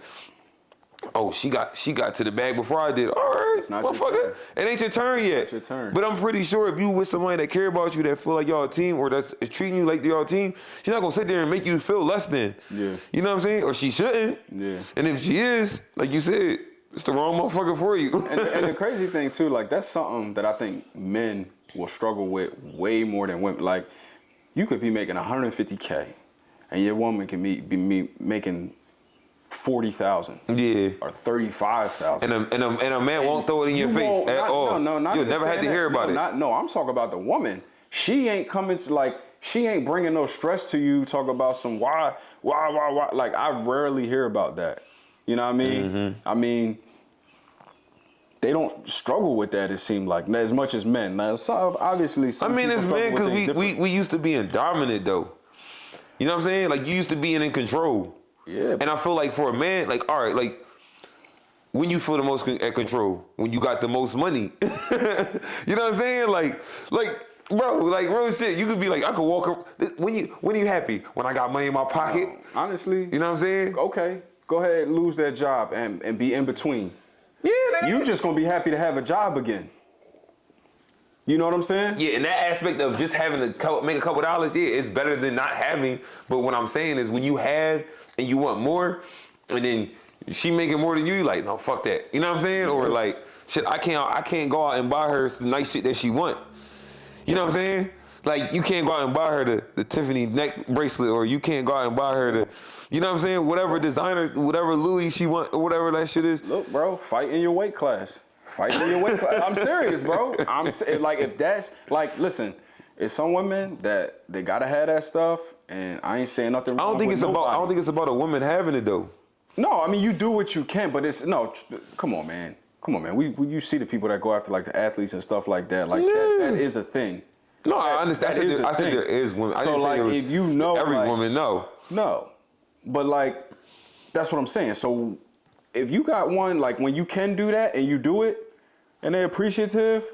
oh, she got to the bag before I did. All right, it's not your turn. It ain't your turn yet. It's not your turn. But I'm pretty sure if you with somebody that care about you, that feel like y'all a team, or that's treating you like y'all a team, she's not gonna sit there and make you feel less than. Yeah. You know what I'm saying? Or she shouldn't. Yeah. And if she is, like you said, it's the wrong motherfucker for you. and the crazy thing too, like that's something that I think men will struggle with way more than women. Like, you could be making $150K, and your woman can be making 40,000. Yeah. Or 35,000. And a man won't throw it in your face at all. No, not You'll never have to hear about it. I'm talking about the woman. She ain't coming to, like, she ain't bringing no stress to you. Talk about some why. Like, I rarely hear about that. You know what I mean? Mm-hmm. I mean, they don't struggle with that, it seemed like, as much as men. Now, obviously, some people it's struggle men with things because different. we used to being dominant, though. You know what I'm saying? Like, you used to being in control. Yeah. And I feel like for a man, like, all right, like, when you feel the most at control, when you got the most money. You know what I'm saying? Like Bro, like real shit. You could be like, I could walk up. When are you happy? When I got money in my pocket? Honestly. You know what I'm saying? Okay. Go ahead, lose that job and be in between. Yeah, you just gonna be happy to have a job again. You know what I'm saying? Yeah, and that aspect of just having to make a couple dollars, yeah, it's better than not having. But what I'm saying is when you have and you want more, and then she making more than you, like, no, fuck that. You know what I'm saying? Or like, shit, I can't go out and buy her the nice shit that she want. You know what I'm saying? Like, you can't go out and buy her the Tiffany neck bracelet, or you can't go out and buy her the, you know what I'm saying? Whatever designer, whatever Louis she want, or whatever that shit is. Look, bro, fight in your weight class. Fight in your weight class. I'm serious, bro. Like, if that's, like, listen, it's some women that they gotta have that stuff, and I ain't saying nothing wrong with nobody. I don't think it's about a woman having it, though. No, I mean, you do what you can, but it's, no, come on, man. Come on, man. You see the people that go after, like, the athletes and stuff like that. Like, that is a thing. No, I understand. I said there is women. So, like, if you know, every like, woman, no. No. But, like, that's what I'm saying. So, if you got one, like, when you can do that and you do it and they're appreciative,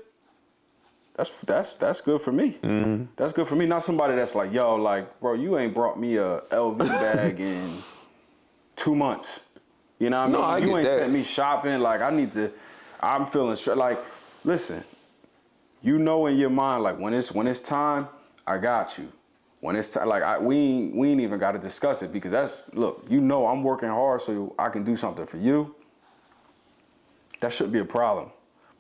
that's good for me. Mm-hmm. That's good for me. Not somebody that's like, yo, like, bro, you ain't brought me a LV bag in 2 months. You know what I mean? You ain't sent me shopping. Like, I'm feeling stressed. Like, listen, you know in your mind, like, when it's time, I got you. When it's time, like, we ain't even got to discuss it, because look, you know I'm working hard so I can do something for you. That shouldn't be a problem.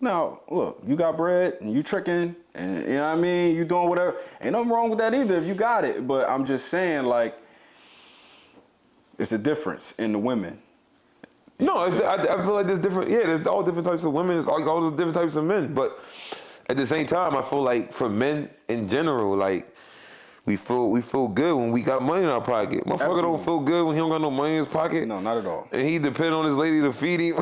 Now, look, you got bread and you tricking and, you know what I mean, you doing whatever. Ain't nothing wrong with that either if you got it. But I'm just saying, like, it's a difference in the women. No, I feel like there's different, there's all different types of women, there's all those different types of men. But at the same time, I feel like for men in general, like, we feel good when we got money in our pocket. Motherfucker don't feel good when he don't got no money in his pocket. No, not at all. And he depend on his lady to feed him.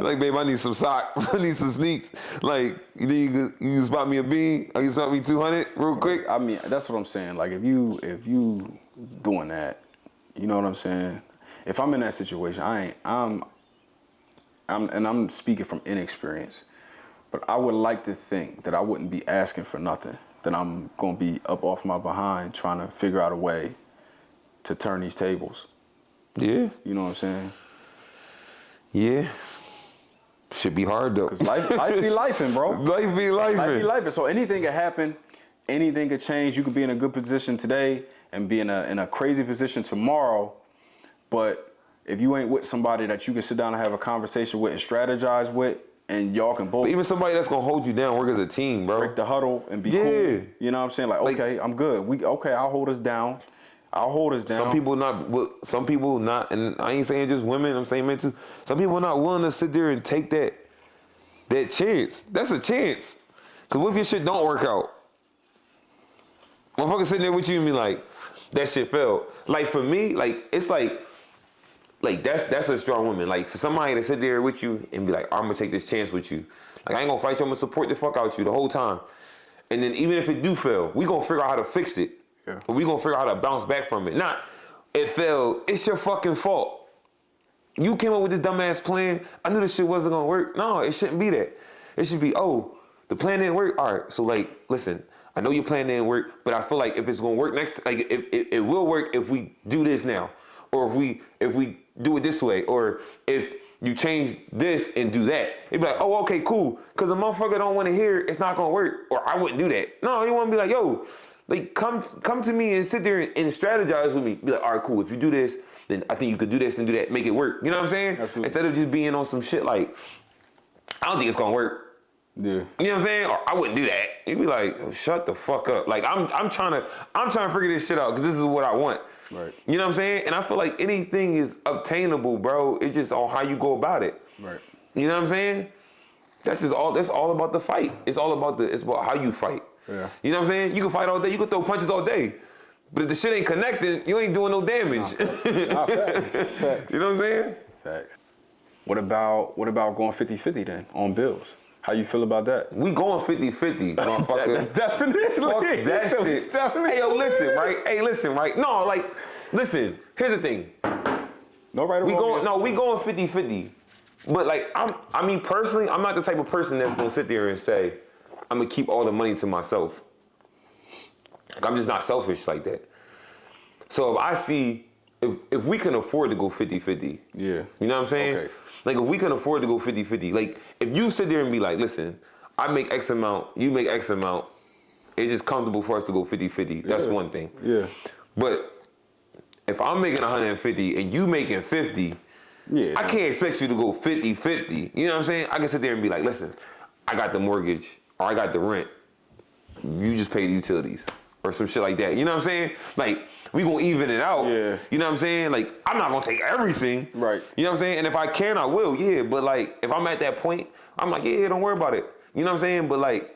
Like, babe, I need some socks. I need some sneaks. Like, you can spot me a bean. You can spot me 200 real quick. I mean, that's what I'm saying. Like, if you doing that, you know what I'm saying? If I'm in that situation, I'm speaking from inexperience, but I would like to think that I wouldn't be asking for nothing. Then I'm gonna be up off my behind trying to figure out a way to turn these tables. Yeah. You know what I'm saying? Yeah. Should be hard though. Cause life be lifing, bro. Life be lifing. Life be lifing. So anything could happen, anything could change. You could be in a good position today and be in a crazy position tomorrow. But if you ain't with somebody that you can sit down and have a conversation with and strategize with, and y'all can both... But even somebody that's going to hold you down, work as a team, bro. Break the huddle and be cool. You know what I'm saying? Like, okay, I'm good. I'll hold us down. Some people not, and I ain't saying just women, I'm saying men too. Some people not willing to sit there and take that chance. That's a chance. Because what if your shit don't work out? Motherfucker sitting there with you and be like, that shit failed. Like, for me, like, it's like that's a strong woman. Like, for somebody to sit there with you and be like, I'm gonna take this chance with you. Like, I ain't gonna fight you, I'm gonna support the fuck out you the whole time. And then even if it do fail, we gonna figure out how to fix it. Yeah. But we gonna figure out how to bounce back from it. Not, it failed, it's your fucking fault. You came up with this dumbass plan, I knew this shit wasn't gonna work. No, it shouldn't be that. It should be, oh, the plan didn't work? All right, so like, listen, I know your plan didn't work, but I feel like if it's gonna work next, like, if it will work if we do this now. Or if we do it this way, or if you change this and do that. It'd be like, oh, okay, cool. Because the motherfucker don't want to hear it's not going to work, or I wouldn't do that. No, he want to be like, yo, like, come to me and sit there and strategize with me. Be like, all right, cool. If you do this, then I think you could do this and do that, make it work. You know what I'm saying? Absolutely. Instead of just being on some shit like, I don't think it's going to work. Yeah. You know what I'm saying? Or I wouldn't do that. You'd be like, oh, shut the fuck up. Like, I'm trying to figure this shit out because this is what I want. Right. You know what I'm saying? And I feel like anything is obtainable, bro. It's just on how you go about it. Right. You know what I'm saying? That's all about the fight. It's about how you fight. Yeah. You know what I'm saying? You can fight all day, you can throw punches all day. But if the shit ain't connected, you ain't doing no damage. Nah, facts. You know what I'm saying? Facts. What about going 50-50 then on bills? How you feel about that? We going 50-50, motherfucker. That's definitely. Fuck that shit. Definitely. Hey, yo, listen, right? Hey, listen, right? No, like, listen. Here's the thing. No right or wrong. We going 50-50. But like, I mean, personally, I'm not the type of person that's gonna sit there and say, I'm gonna keep all the money to myself. I'm just not selfish like that. So if I see, if we can afford to go 50-50, Yeah. you know what I'm saying? Okay. Like if we can afford to go 50-50, like if you sit there and be like, listen, I make X amount, you make X amount, it's just comfortable for us to go 50-50. That's one thing. Yeah. But if I'm making 150 and you making 50, I can't expect you to go 50-50. You know what I'm saying? I can sit there and be like, listen, I got the mortgage or I got the rent. You just pay the utilities or some shit like that. You know what I'm saying? Like, we gonna even it out. Yeah. You know what I'm saying? Like, I'm not gonna take everything. Right. You know what I'm saying? And if I can, I will, yeah. But like, if I'm at that point, I'm like, yeah, don't worry about it. You know what I'm saying? But like,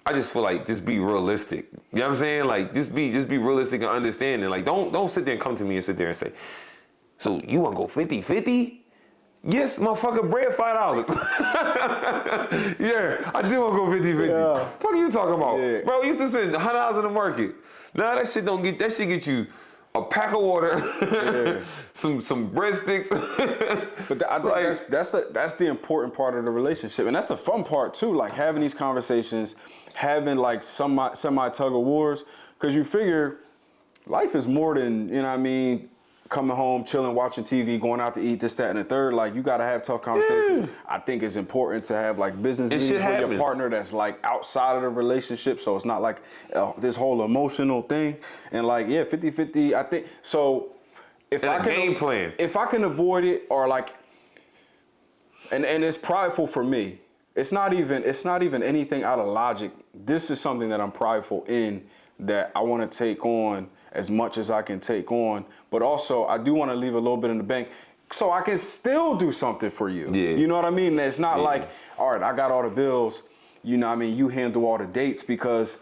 I just feel like just be realistic. You know what I'm saying? Like just be realistic and understanding. Like don't sit there and come to me and sit there and say, so you wanna go 50-50? Yes, motherfucker, bread $5. Yeah, I do wanna go 50-50. Yeah. Fuck are you talking about? Yeah. Bro, you used to spend $100 in the market. Nah, that shit get you a pack of water, some breadsticks. But I think that's the important part of the relationship, and that's the fun part too. Like having these conversations, having like semi tug of wars, because you figure life is more than, you know what I mean, coming home, chilling, watching TV, going out to eat, this, that, and the third. Like you gotta have tough conversations. Yeah. I think it's important to have like business meetings with your partner that's like outside of the relationship, so it's not like this whole emotional thing. And like 50-50, I think so. If I can game plan, if I can avoid it, or like, and it's prideful for me. It's not even anything out of logic. This is something that I'm prideful in, that I want to take on as much as I can take on, but also I do want to leave a little bit in the bank so I can still do something for you. Yeah. You know what I mean? It's not like, all right, I got all the bills, you know what I mean, you handle all the dates, because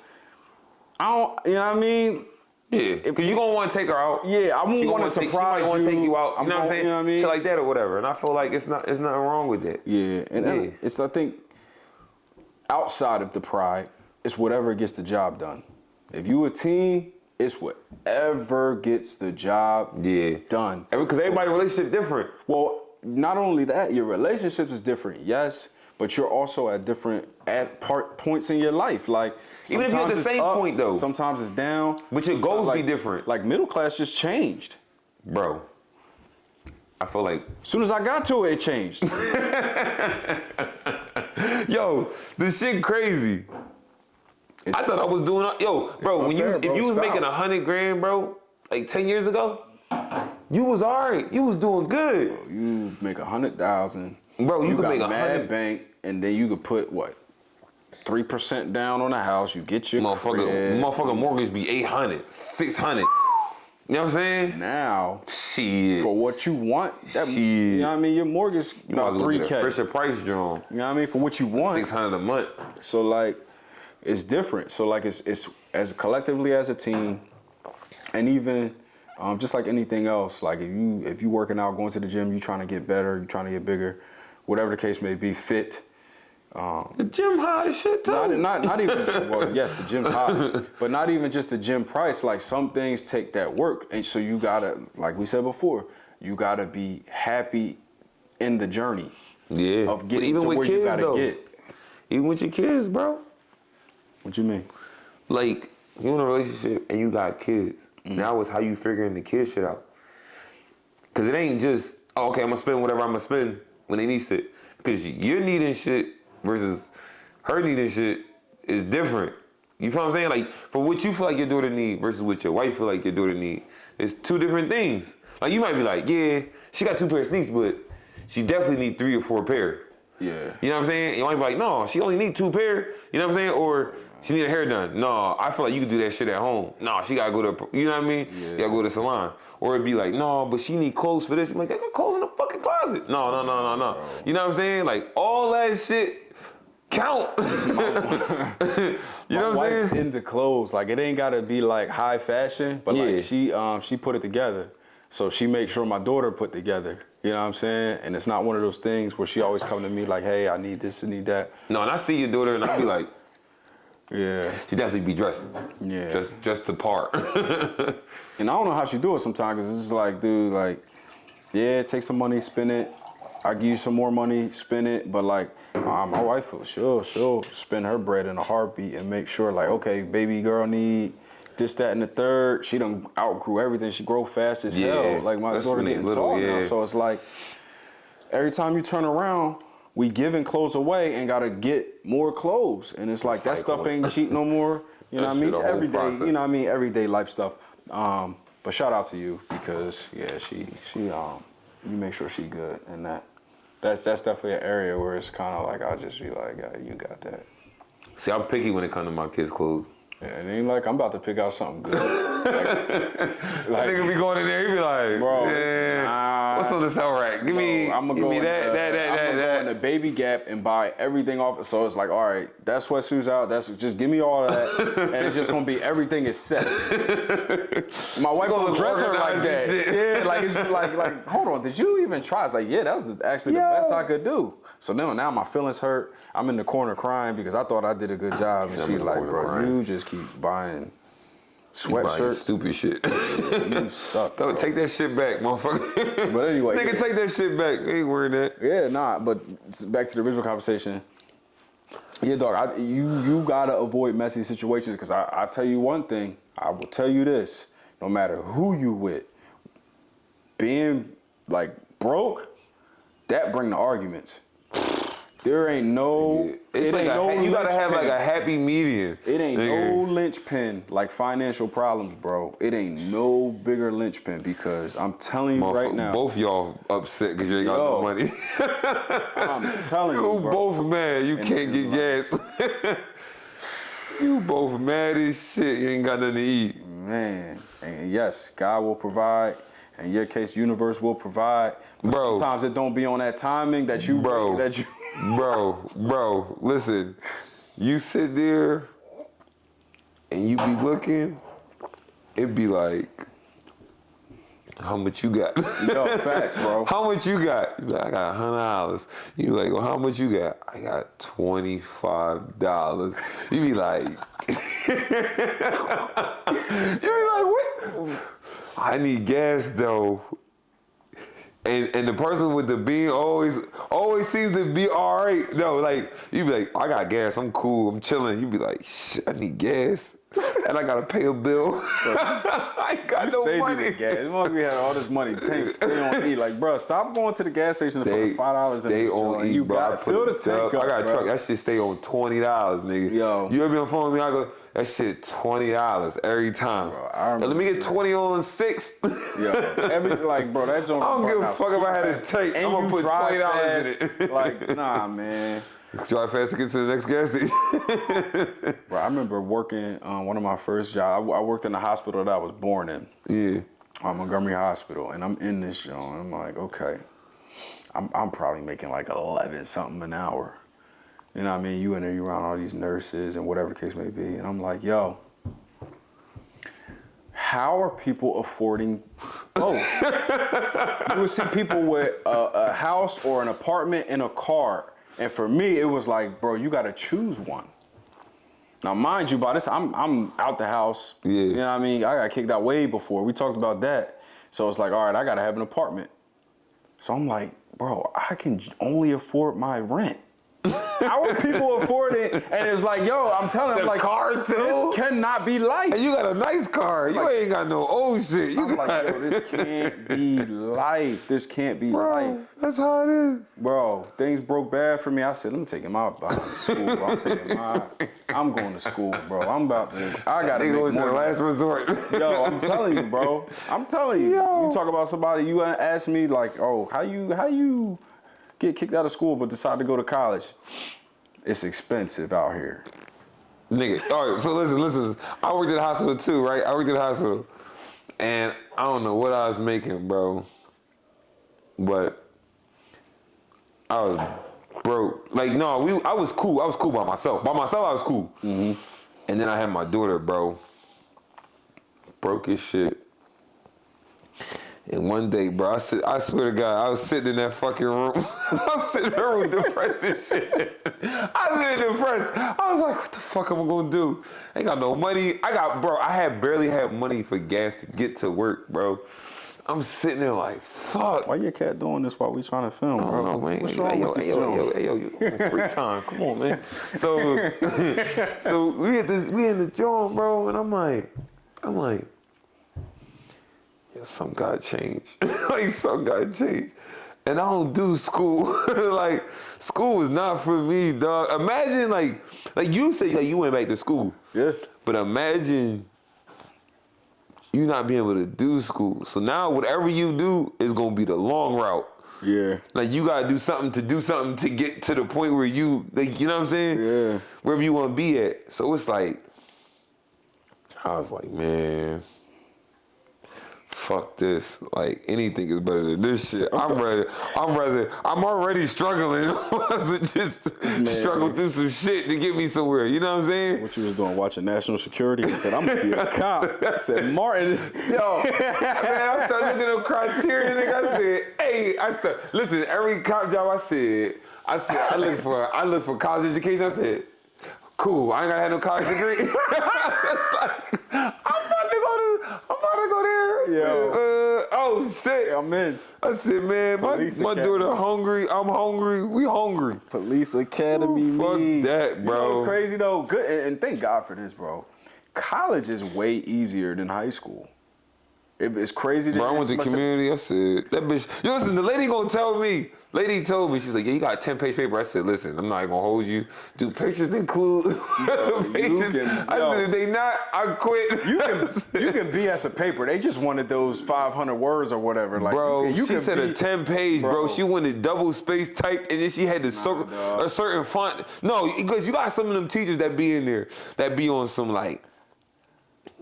I don't, you know what I mean? Yeah, because you're going to want to take her out. Yeah, I won't want to surprise you. She might want to take you out, you know what I'm saying? You know what I mean? Shit like that or whatever. And I feel like it's nothing wrong with that. Yeah, and it's, I think, outside of the pride, it's whatever gets the job done. If you a team, it's whatever gets the job done. Because everybody's relationship different. Well, not only that, your relationships is different, yes, but you're also at different points in your life. Like even if you're at the same point though, sometimes it's down. But your goals be different. Like middle class just changed, bro. I feel like as soon as I got to it, it changed. Yo, this shit crazy. I thought I was doing, bro. If you was making $100,000, bro, like 10 years ago, you was alright. You was doing good. Bro, you make 100,000, bro. You could make 100 bank, and then you could put what, 3% down on the house. You get your motherfucker mortgage be 800, 600. You know what I'm saying? Now, shit, for what you want, you know what I mean. Your mortgage about $3,000. Fisher Price John. You know what I mean? For what you want, $600 a month. So like, it's different. So like, it's as collectively as a team, and even just like anything else. Like if you working out, going to the gym, you trying to get better, you trying to get bigger, whatever the case may be, fit. The gym high as shit too. Not even, well, yes, the gym high, but not even just the gym price. Like some things take that work, and so you gotta, like we said before, you gotta be happy in the journey. Yeah. Of getting even to where you gotta get. Even with your kids, bro. What you mean? Like you in a relationship and you got kids. Now it's how you figuring the kid shit out. Cause it ain't just, okay, I'm gonna spend whatever I'm gonna spend when they need shit. Cause you're needing shit versus her needing shit is different. You feel what I'm saying? Like for what you feel like your daughter need versus what your wife feel like your daughter need, it's two different things. Like you might be like, yeah, she got 2 pairs of sneakers, but she definitely need 3 or 4 pair. Yeah. You know what I'm saying? You might be like, no, she only need 2 pair. You know what I'm saying? Or she need her hair done. No, I feel like you can do that shit at home. No, she gotta go to, you know what I mean? Yeah. You gotta go to the salon. Or it'd be like, no, but she need clothes for this. I'm like, I got clothes in the fucking closet. No. Bro. You know what I'm saying? Like all that shit count. You know what I'm saying? Into clothes, like it ain't gotta be like high fashion, but like she put it together. So she makes sure my daughter put together. You know what I'm saying? And it's not one of those things where she always come to me like, hey, I need this, I need that. No, and I see your daughter and I be like, yeah. She definitely be dressing. Yeah. Just to part. And I don't know how she do it sometimes, because it's just like, dude, like, yeah, take some money, spend it, I give you some more money, spend it, but like my wife, she'll spend her bread in a heartbeat and make sure like, okay, baby girl need this, that, and the third. She done outgrew everything. She grow fast as hell. Like my daughter getting tall now, so it's like every time you turn around, we giving clothes away and gotta get more clothes, and it's like that stuff ain't cheap no more. You know what I mean? Everyday, you know what I mean? Everyday life stuff. But shout out to you because she you make sure she good, and that's definitely an area where it's kind of like I'll just be like, yeah, you got that. See, I'm picky when it comes to my kids' clothes. Yeah, it ain't like I'm about to pick out something good. like nigga be going in there, he be like, bro, what's on the sell rack? Give me that. I'm gonna go in the Baby Gap and buy everything off. So it's like, all right, that sweatsuit's out. Just give me all of that, and it's just gonna be everything is set. My wife don't dress her like that. Yeah, like it's like hold on, did you even try? It's like, yeah, that was actually the best I could do. So now my feelings hurt. I'm in the corner crying because I thought I did a good job, and she's like, bro, crying. You just keep buying sweatshirts, stupid shit. You suck. Bro. Take that shit back, motherfucker. But anyway, nigga, take that shit back. I ain't worried that. Yeah, nah. But back to the original conversation. Yeah, dog. You gotta avoid messy situations because I tell you one thing. I will tell you this: no matter who you with, being like broke, that bring the arguments. There ain't no. It's like you gotta have like a happy median. It ain't no linchpin like financial problems, bro. It ain't no bigger linchpin because I'm telling you right now. Both y'all upset because you ain't got no money. I'm telling you, bro. Both mad you can't get gas. You both mad as shit. You ain't got nothing to eat. Man, and yes, God will provide. In your case, universe will provide. But bro, sometimes it don't be on that timing that you. Bro, listen. You sit there and you be looking. It be like, how much you got? Yo, facts, bro. How much you got? You be like, I got $100. You be like, well, how much you got? I got $25. You be like, what? I need gas though. And the person with the bean always seems to be all right. No, like you be like, I got gas, I'm cool, I'm chilling. You be like, shit, I need gas, and I gotta pay a bill. I got no money. Gas. We had all this money. Tank, stay on E. Like, bro, stop going to the gas station to put $5 in. Stay on E, you bro. gotta fill the tank up. I got a truck. That shit stay on $20, nigga. Yo, you ever been on the phone with me? I go. That shit $20 every time. Bro, let me get 20 on 6. Yeah, bro, that joint. I don't give a fuck if I had a tank. I'm gonna put $20 in it. Like, nah, man. Drive fast to get to the next gas station. Bro, I remember working on one of my first jobs. I worked in the hospital that I was born in. Yeah. Montgomery Hospital, and I'm in this joint. I'm like, okay, I'm probably making like 11 something an hour. You know what I mean? You in there, you around all these nurses and whatever the case may be. And I'm like, yo, how are people affording both? You would see people with a house or an apartment and a car. And for me, it was like, bro, you got to choose one. Now, mind you, by this, I'm out the house. Yeah. You know what I mean? I got kicked out way before. We talked about that. So it's like, all right, I got to have an apartment. So I'm like, bro, I can only afford my rent. How are people afford it? And it's like, yo, I'm telling them, like, car too? This cannot be life. And you got a nice car. You ain't got no old shit. You I'm like, yo, this can't be life. This can't be life. That's how it is. Bro, things broke bad for me. I said, I'm taking my behind to school, bro. I'm going to school, bro. I gotta make more. To the last resort. Yo, I'm telling you, bro. I'm telling you. Yo. You talk about somebody, you ask me, like, oh, how you get kicked out of school but decide to go to college? It's expensive out here. Nigga, all right, so listen. I worked at the hospital too, right? I worked at the hospital. And I don't know what I was making, bro. But I was broke. Like, no, I was cool. I was cool by myself. By myself, I was cool. Mm-hmm. And then I had my daughter, bro. Broke as shit. And one day, bro, I swear to God, I was sitting in that fucking room. I was sitting in that room depressed and shit. I was sitting depressed. I was like, what the fuck am I gonna do? I ain't got no money. I barely had money for gas to get to work, bro. I'm sitting there like, fuck. Why your cat doing this while we trying to film, I bro? don't know, man. What's wrong with this joint? Yo, you on free time. Come on, man. So we in the joint, bro, and I'm like, yo, something gotta change. Like, something gotta change. And I don't do school. Like, school is not for me, dog. Imagine, like you said, like, you went back to school. Yeah. But imagine you not being able to do school. So now whatever you do is gonna be the long route. Yeah. Like, you gotta do something to get to the point where you, like, you know what I'm saying? Yeah. Wherever you wanna be at. So it's like, I was like, man, fuck this. Like, anything is better than this shit. I'm already struggling. So just struggle through some shit to get me somewhere. You know what I'm saying? What you was doing, watching National Security and said, I'm gonna be a cop. I said, Martin. Yo, man, I started looking at them criteria, nigga. I said, listen, every cop job I look for college education. I said, cool, I ain't gotta have no college degree. It's like, I'm about to go there. Yo. Oh shit. I'm in. I said, man, my daughter hungry. I'm hungry. We hungry. Police Academy. Fuck that, bro. You know what's crazy though? Good, and thank God for this, bro. College is way easier than high school. It's crazy. Bro, I went to community. I said, that bitch. Yo, listen, the lady gonna tell me. Lady told me, she's like, yeah, you got a 10-page paper. I said, listen, I'm not gonna hold you. Do pictures include pages? I said, if they not, I quit. You can BS a paper. They just wanted those 500 words or whatever. Like, bro, she said a 10-page, bro. She wanted double space typed, and then she had to circle a certain font. No, because you got some of them teachers that be in there that be on some like,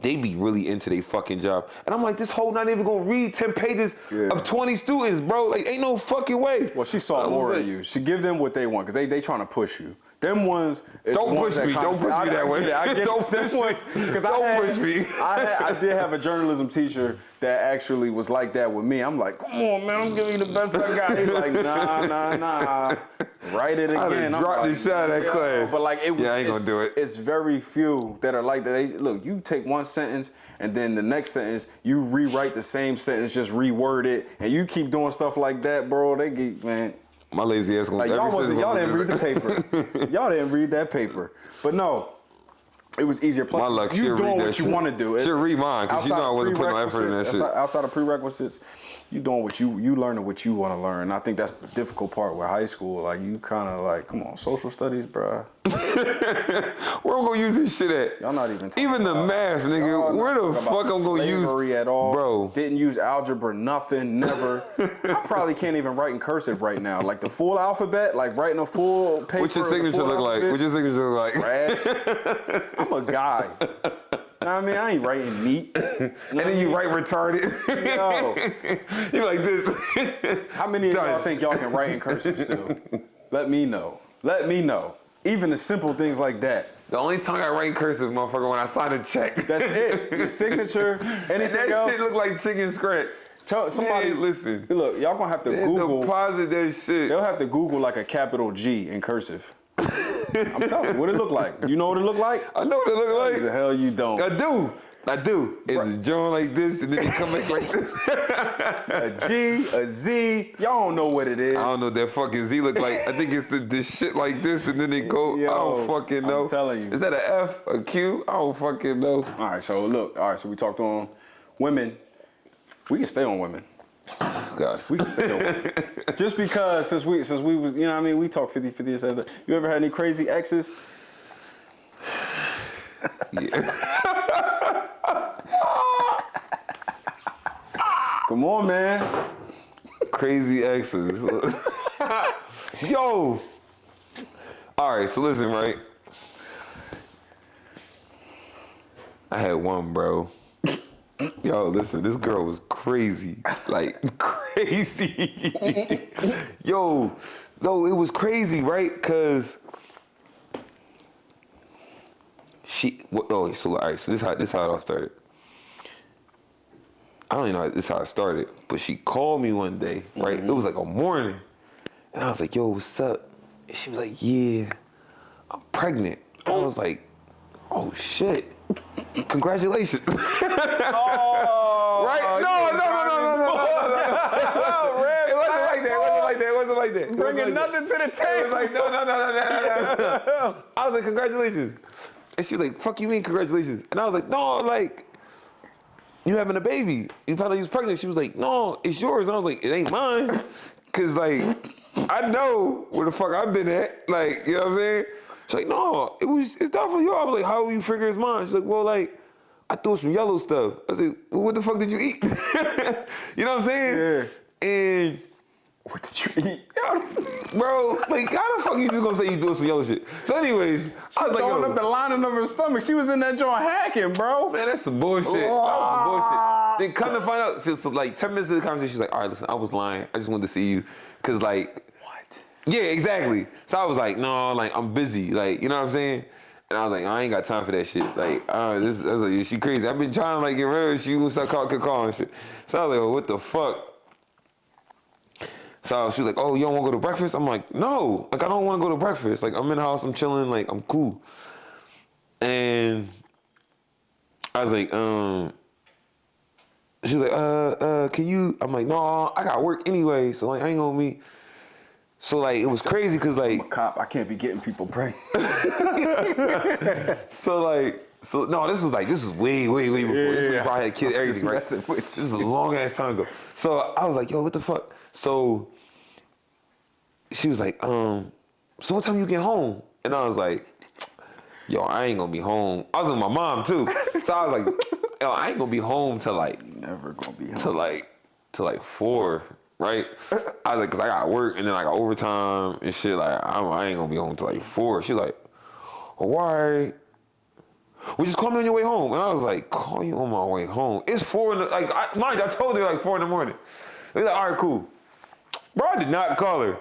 they be really into their fucking job. And I'm like, this hoe not even gonna read 10 pages of 20 students, bro. Like, ain't no fucking way. Well, she saw more of you. She give them what they want, because they trying to push you. Them ones... Don't push me. Don't push me that way. Don't push me. Don't push me. I did have a journalism teacher that actually was like that with me. I'm like, come on, man, I'm giving you the best I got. He's like, nah. Write it again. I dropped the shot at class. But like, I ain't gonna do it. It's very few that are like that. Look, you take one sentence, and then the next sentence, you rewrite the same sentence, just reword it, and you keep doing stuff like that, bro. They get, man. My lazy ass gonna. Like, y'all didn't read the paper. Y'all didn't read that paper. But no, it was easier. My luck, you doing what you want to do. She'll read mine, because you know I wasn't putting no effort in that shit. Outside of prerequisites, you doing what you learning what you want to learn. And I think that's the difficult part with high school. Like, you kind of like, come on, social studies, bruh. Where I'm gonna use this shit at? Y'all not even talking even the about math, nigga. Where the fuck I'm gonna use slavery at all? Bro, didn't use algebra, nothing, never. I probably can't even write in cursive right now. Like the full alphabet, like writing a full paper. What your signature look like? What your signature look like? Trash. I'm a guy. You know what I mean? I ain't writing neat. And then you write retarded. Yo. You like this. How many of y'all think y'all can write in cursive still? Let me know. Let me know. Even the simple things like that. The only time I write in cursive, motherfucker, when I sign a check. That's it. Your signature, anything that else. shit look like chicken scratch. Tell somebody, man, listen. Look, y'all gonna have to Google. Deposit that shit. They'll have to Google like a capital G in cursive. I'm telling you, what it look like. You know what it look like? I know what it look like. The hell you don't. I do. It's a joint like this, and then it come back like this. A G, a Z. Y'all don't know what it is. I don't know what that fucking Z look like. I think it's this shit like this, and then it go. Yo, I don't fucking know. I'm telling you. Is that an F, a Q? I don't fucking know. All right, so look. All right, so we talked on women. We can stay on women. God. We can stay on women. Just because since we was, you know what I mean, we talk 50-50 or something. You ever had any crazy exes? Yeah. Come on, man. Crazy exes. Yo. All right, so listen, right? I had one, bro. Yo, listen, this girl was crazy. Like, crazy. Yo, no, it was crazy, right? Because so this is how it all started. I don't even know this is how it started, but she called me one day, right? Mm-hmm. It was like a morning. And I was like, yo, what's up? And she was like, yeah, I'm pregnant. I was like, oh, shit. Congratulations. Oh, right? No. wasn't like that. Bringing nothing to the It table. was like, no. I was like, congratulations. And she was like, fuck you mean congratulations? And I was like, no, like, you having a baby. You found out you was pregnant. She was like, no, it's yours. And I was like, it ain't mine. Cause like, I know where the fuck I've been at. Like, you know what I'm saying? She's like, no, it's definitely yours. I was like, how will you figure it's mine? She's like, well, like, I threw some yellow stuff. I said, well, what the fuck did you eat? You know what I'm saying? Yeah. And What did you eat? bro, like, how the fuck you just gonna say you doing some yellow shit? So anyways, She I was was like, throwing yo, up the lining of her stomach. She was in that joint hacking, bro. man, that's some bullshit. That was some bullshit. Then come to find out, so like 10 minutes into the conversation, she's like, all right, listen, I was lying. I just wanted to see you. Cause like, What? yeah, exactly. So I was like, no, like, I'm busy. Like, you know what I'm saying? And I was like, I ain't got time for that shit. Like, that's like, she crazy. I've been trying to like get rid of her. She was call and shit. So I was like, well, what the fuck? So she was like, oh, you don't want to go to breakfast? I'm like, no, like, I don't want to go to breakfast. Like, I'm in the house, I'm chilling, like, I'm cool. And I was like, she was like, can you? I'm like, no, I got work anyway, so like, I ain't gonna meet. So like, it was crazy, cause like, I'm a cop. I can't be getting people pregnant. so no, this was way before. This was before I had a kid, everything, right? messing with This was a long ass time ago. So I was like, yo, what the fuck? So she was like, so what time you get home? And I was like, yo, I ain't gonna be home. I was with my mom too. So I was like, yo, I ain't gonna be home till like, Never gonna be home. till like 4, right? I was like, cause I got work and then I got overtime and shit. Like, I ain't gonna be home till like 4. She's like, oh, why? Well, just call me on your way home. And I was like, call you on my way home? It's 4 in the, like, mind you, I told her like 4 in the morning. They're like, all right, cool. Bro, I did not call her.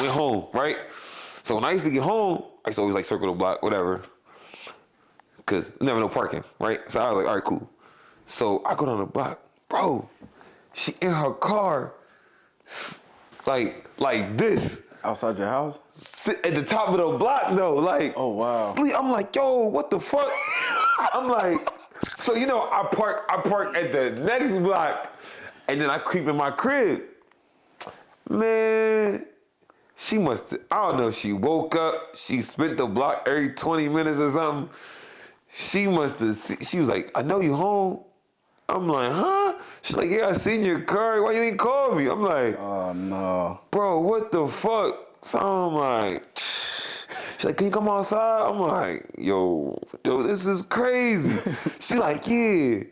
Went home, right? So when I used to get home, I used to always like circle the block, whatever. Cause never no parking, right? So I was like, all right, cool. So I go down the block. Bro, she in her car, like this. Outside your house? Sit at the top of the block though, like, Oh, wow. sleep. I'm like, yo, what the fuck? I'm like, so you know, I park at the next block, and then I creep in my crib. Man, she must, I don't know, she woke up, she spent the block every 20 minutes or something. She must have, she was like, I know you home. I'm like, huh? She's like, yeah, I seen your car. Why you ain't call me? I'm like, Oh, no. bro, what the fuck? So I'm like, she's like, can you come outside? I'm like, yo, this is crazy. She's like, yeah.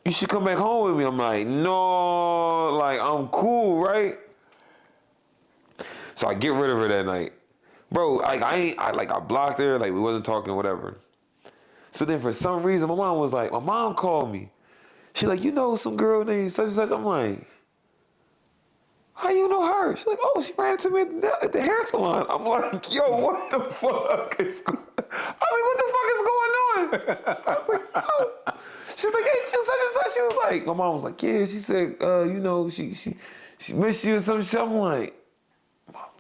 You should come back home with me. I'm like, no, like, I'm cool, right? So I get rid of her that night. Bro, like, I blocked her, like, we wasn't talking, whatever. So then for some reason, my mom called me. She like, you know some girl named such and such? I'm like, how you know her? She's like, oh, she ran into me at the hair salon. I'm like, yo, what the fuck is going on? I'm like, what the fuck is going on? I was like, oh. She's like, ain't you such and such? She was like, my mom was like, yeah. She said, you know, she missed you or some shit. I'm like,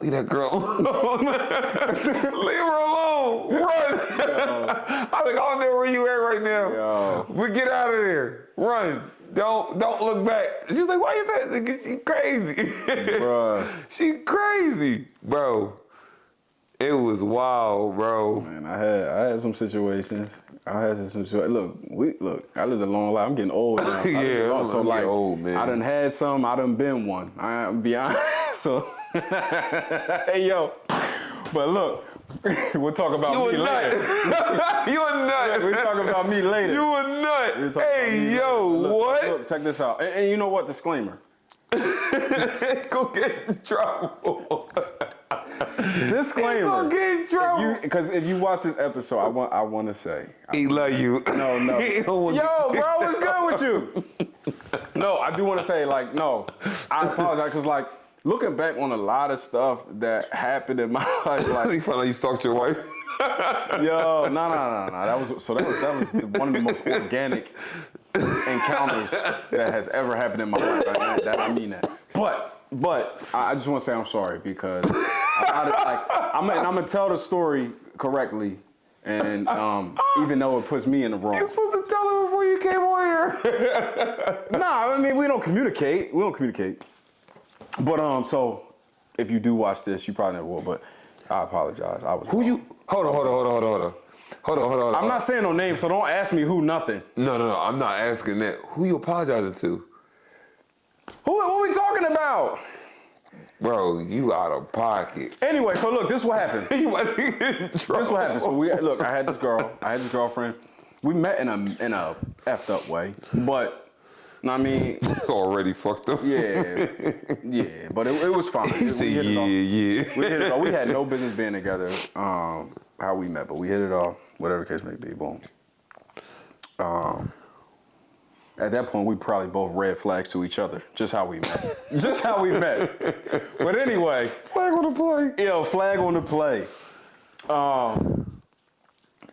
leave that girl alone. Leave her alone. Run. I think I don't know where you at right now. Yo. We get out of there. Run. Don't look back. She was like, why you say that? She crazy. Bruh. She crazy. Bro. It was wild, bro. Man, I had some situations. Look, I lived a long life. I'm getting old now. Yeah, so I'm like, getting old, man. I done had some. I done been one. I'm be honest. So, hey yo, but look, we'll talk about You me a later. nut. You a nut. We'll talk about me later. You a We'll nut. talk about me Hey, later. yo, Look, what? Look, check this out. And you know what? Disclaimer. Go get in trouble. Disclaimer. Gonna get in trouble. Because if you watch this episode, I want to say. He love you. No. He don't want Yo, bro, what's good with you? No, I do want to say, like, no, I apologize, because, like, looking back on a lot of stuff that happened in my life, You like, found out you stalked your wife? yo, no. That was one of the most organic encounters that has ever happened in my life. I mean that. But I just want to say I'm sorry, because I'm gonna tell the story correctly, and even though it puts me in the wrong. You're supposed to tell her before you came on here. Nah, I mean, we don't communicate. But so if you do watch this, you probably never will. But I apologize. I was Who wrong. you? Hold on. I'm not saying no names, so don't ask me who nothing. No. I'm not asking that. Who you apologizing to? Who we talking about? Bro, you out of pocket. Anyway, so look, this is what happened. You about to get in trouble. This is what happened. So I had this girlfriend. We met in a effed up way, but I mean, already fucked up. yeah, but it was fine. He said, yeah. We hit it off. We had no business being together. How we met, but we hit it off. Whatever the case may be, boom. At that point, we probably both red flags to each other. Just how we met. But anyway, Flag on the play. yo, flag on the play.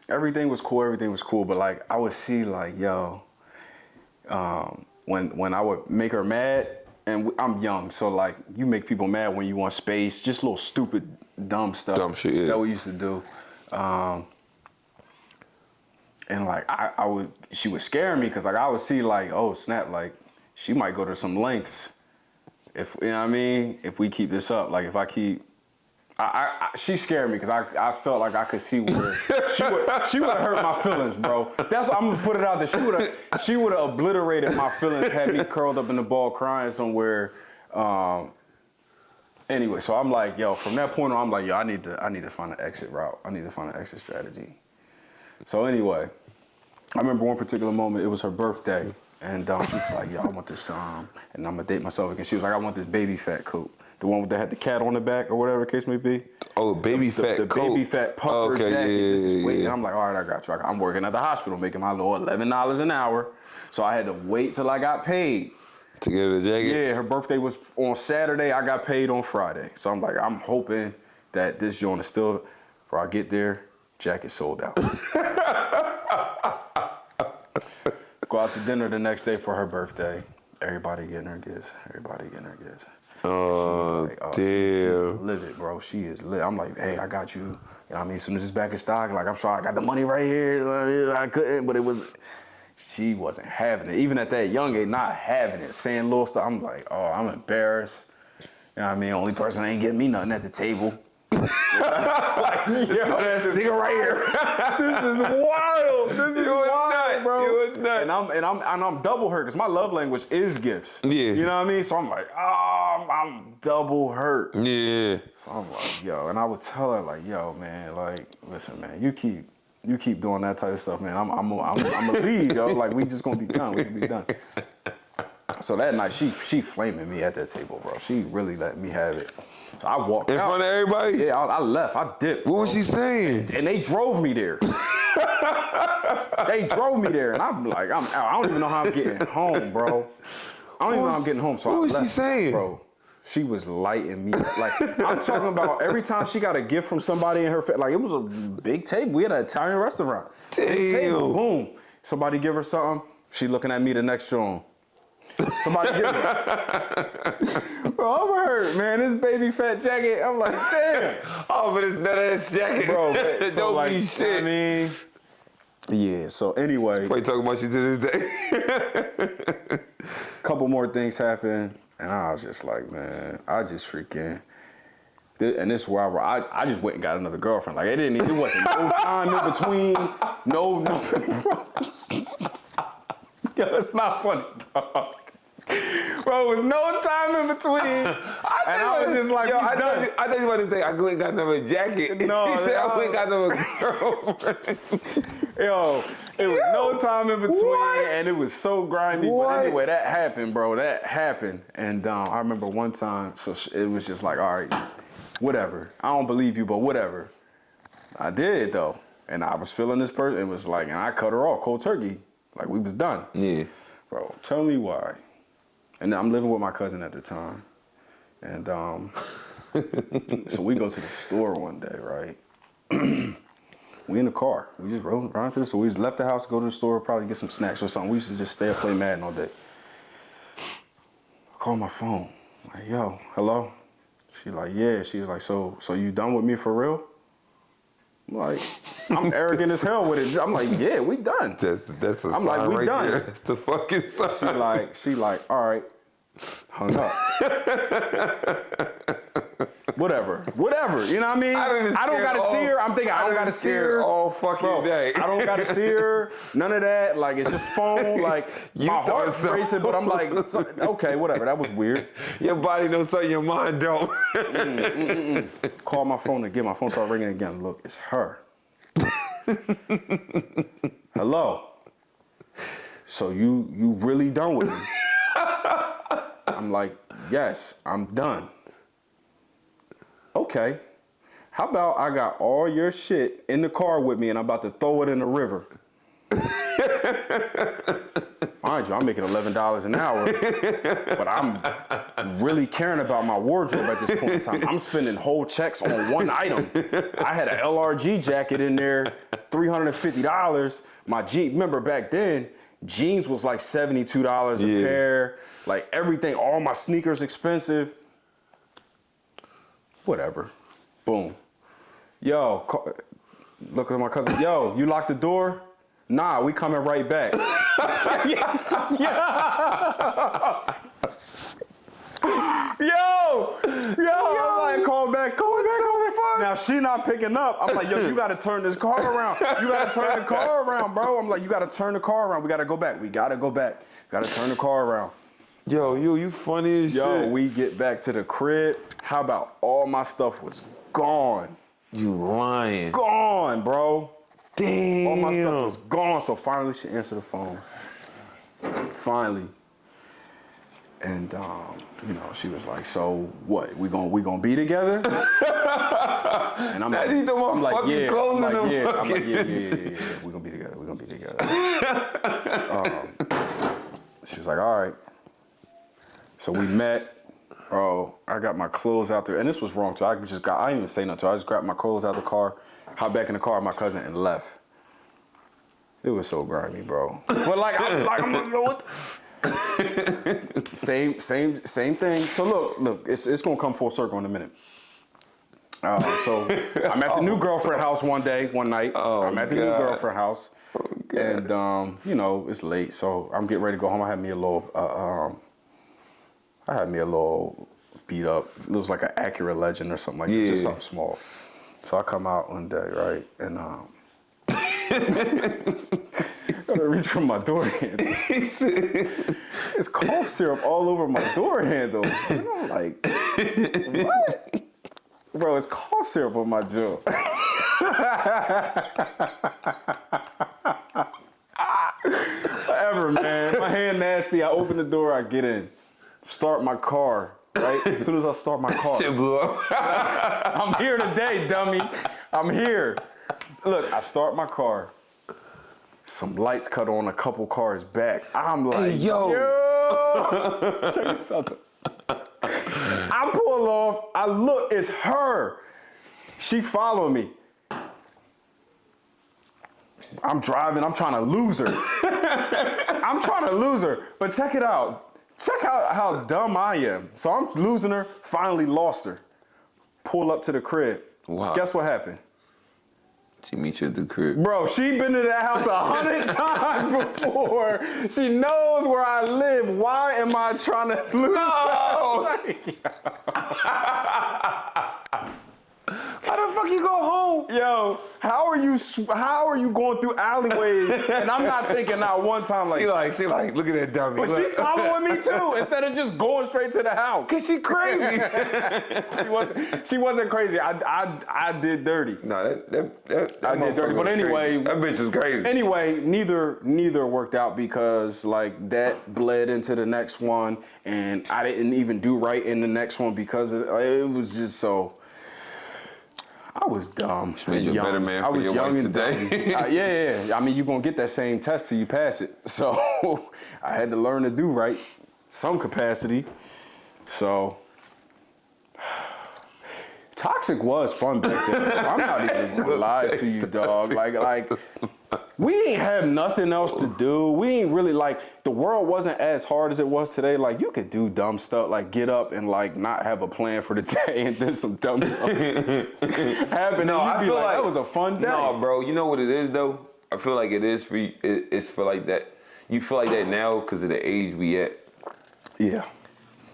Everything was cool. But like, I would see like, yo, when I would make her mad, and I'm young, so like, you make people mad when you want space, just little stupid, dumb stuff. Dumb shit, yeah. That we used to do. And like, she would scare me because like I would see like, oh snap, like she might go to some lengths. If you know what I mean, if we keep this up, like if I keep, she scared me because I felt like I could see where she would have hurt my feelings, bro. That's I'm gonna put it out there. She would have obliterated my feelings, had me curled up in the ball crying somewhere. Anyway, so I'm like, yo, from that point on, I'm like, yo, I need to find an exit route. I need to find an exit strategy. So anyway, I remember one particular moment, it was her birthday, and she was like, yo, I want this, and I'm gonna date myself again. She was like, I want this baby fat coat. The one that had the cat on the back or whatever the case may be. Oh, baby fat the coat. baby fat puffer okay, jacket. Yeah, this is waiting. yeah. I'm like, all right, I got you. I'm working at the hospital making my little $11 an hour. So I had to wait till I got paid. To get her the jacket? Yeah, her birthday was on Saturday. I got paid on Friday. So I'm like, I'm hoping that this joint is still, before I get there, jacket sold out. Go out to dinner the next day for her birthday. Everybody getting her gifts. Oh, Like, damn. She's livid, bro. She is lit. I'm like, hey, I got you. You know what I mean? As soon as it's back in stock, like, I'm sorry, I got the money right here. I couldn't, but she wasn't having it. Even at that young age, not having it. Saying little stuff. I'm like, oh, I'm embarrassed. You know what I mean? Only person that ain't getting me nothing at the table. Like, yo, that's the nigga right here. This is wild. This is wild, bro. You was nuts. And I'm double hurt because my love language is gifts. Yeah. You know what I mean? So I'm like, I'm double hurt. Yeah. So I'm like, yo, and I would tell her like, yo, man, like, listen, man, you keep doing that type of stuff, man. I'm gonna leave, yo. Like, we just gonna be done. We can be done. So that night, she flaming me at that table, bro. She really let me have it. So I walked out. In front of everybody? Yeah, I left. I dipped. What was she saying? And they drove me there. They drove me there, and I'm like, I'm out. I don't even know how I'm getting home, bro. I don't even know how I'm getting home. So what I was left, she saying? bro? She was lighting me up. Like, I'm talking about every time she got a gift from somebody in her face. Like, it was a big table. We had an Italian restaurant. Big table. Boom. Somebody give her something. She looking at me the next joint. Somebody give her. Bro, I'm hurt, man. This baby fat jacket. I'm like, damn. Oh, but it's nut ass jacket. Bro, so don't like, be shit. I mean, yeah, so anyway. Wait, talking about you to this day. Couple more things happened, and I was just like, man, I just freaking. And this is where I just went and got another girlfriend. Like, it wasn't no time in between, nothing, bro. Yo, it's not funny, dog. Bro, it was no time in between. I was just like, yo, I done. I thought you were about to say, I go and got another jacket. No, he said, I went and got another girlfriend. Yo, it was no time in between, and it was so grimy. What? But anyway, that happened, bro. That happened. And I remember one time, so it was just like, all right, whatever. I don't believe you, but whatever. I did, though. And I was feeling this person. It was like, and I cut her off cold turkey. Like, we was done. Yeah. Bro, tell me why. And I'm living with my cousin at the time. And so we go to the store one day, right? We in the car. We just rode around to the store. We just left the house, go to the store, probably get some snacks or something. We used to just stay up, play Madden all day. I call my phone. I'm like, yo, hello? She like, yeah. She was like, so you done with me for real? I'm like, I'm arrogant as hell with it. I'm like, yeah, we done. That's a I'm sign like, we right done. there. That's the fucking sign. She like, all right. Hung up. Whatever. You know what I mean? I don't gotta see her. I'm thinking I don't gotta see her all fucking day. I don't gotta see her. None of that. Like it's just phone. Like my heart's racing, but I'm like, okay, whatever. That was weird. Your body knows something your mind don't. Call my phone again. My phone started ringing again. Look, it's her. Hello. So you really done with me? I'm like, yes, I'm done. Okay. How about I got all your shit in the car with me and I'm about to throw it in the river? Mind you, I'm making $11 an hour, but I'm really caring about my wardrobe at this point in time. I'm spending whole checks on one item. I had an LRG jacket in there, $350. My jeans, remember back then, jeans was like $72 a pair. Like everything, all my sneakers expensive. Whatever. Boom. Yo, look at my cousin. Yo, you locked the door? Nah, we coming right back. Yo, I'm like, call back. Now she not picking up. I'm like, yo, you gotta turn this car around. You gotta turn the car around, bro. I'm like, you gotta turn the car around. We gotta go back. We gotta turn the car around. Yo, you funny as shit. Yo, we get back to the crib. How about all my stuff was gone? You lying. Gone, bro. Damn. All my stuff was gone. So finally she answered the phone. Finally. And you know, she was like, so what? We gonna be together? And I'm like, yeah. We're gonna be together. She was like, all right. So we met. Bro, I got my clothes out there, and this was wrong too. I didn't even say nothing to her. I just grabbed my clothes out the car, hopped back in the car with my cousin, and left. It was so grimy, bro. But I'm like, yo, what? Same thing. So look, it's gonna come full circle in a minute. So I'm at the new girlfriend house one night. I'm at the new girlfriend house, and you know it's late, so I'm getting ready to go home. I had me a little beat up. It was like an Acura Legend or something like that, just something small. So I come out one day, right, and I gotta reach for my door handle. It's cough syrup all over my door handle. And I'm like, what? Bro, it's cough syrup on my jaw. Whatever, man. My hand nasty. I open the door, I get in. Start my car, right? As soon as I start my car. Shit blew up. I'm here today, dummy. I'm here. Look, I start my car. Some lights cut on a couple cars back. I'm like, hey, yo. Check this out. I pull off. I look. It's her. She following me. I'm driving. I'm trying to lose her. But check it out. Check out how dumb I am. So I'm losing her. Finally lost her. Pull up to the crib. Wow. Guess what happened? She meet you at the crib. Bro, she been to that house 100 times before. She knows where I live. Why am I trying to lose How the fuck you go home? Yo, how are you going through alleyways? And I'm not thinking not one time like. She like, look at that dummy. But she following me too, instead of just going straight to the house. Cause she crazy. She wasn't crazy. I did dirty. No, that I did dirty. But anyway, that bitch was crazy. Anyway, neither worked out because like that bled into the next one, and I didn't even do right in the next one because it was just so. I was dumb. Made you a better man for your wife today. Yeah. I mean, you're going to get that same test till you pass it. So I had to learn to do right, some capacity. So toxic was fun back then. I'm not even going to lie to you, dog. Like we ain't have nothing else to do. We ain't really like, the world wasn't as hard as it was today. Like you could do dumb stuff, like get up and like not have a plan for the day and then some dumb stuff happen. No, I feel like that was a fun day. No, bro, you know what it is though? I feel like it is for you. It's for like that. You feel like that now because of the age we at. Yeah.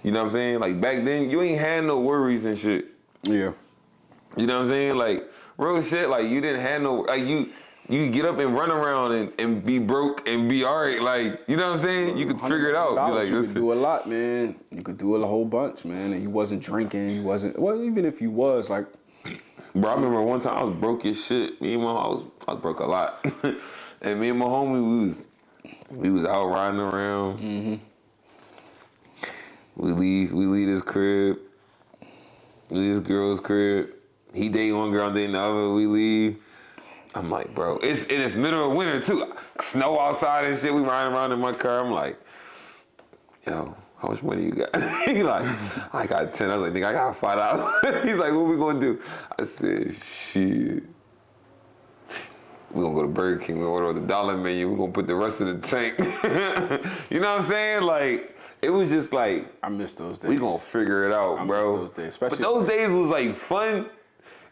You know what I'm saying? Like back then, you ain't had no worries and shit. Yeah. You know what I'm saying? Like real shit. Like you didn't have no like you get up and run around and be broke and be alright. Like you know what I'm saying? You could figure it out. Be like, you listen. could do a lot, man. You could do a whole bunch, man. And you wasn't drinking. You wasn't. Well, even if you was, like. Bro, I remember one time I was broke as shit. I was broke a lot. And me and my homie, we was out riding around. Mm-hmm. We leave this crib. We leave this girl's crib. He dating one girl, I'm dating the other. We leave. I'm like, bro, it's middle of winter too. Snow outside and shit. We riding around in my car. I'm like, yo, how much money you got? He like, I got 10. I was like, nigga, I got $5. He's like, what we gonna do? I said, shit. We gonna go to Burger King. We order the dollar menu. We gonna put the rest of the tank. You know what I'm saying? Like, it was just like, I miss those days. we gonna figure it out, bro. I miss those days, especially. But those days was like fun.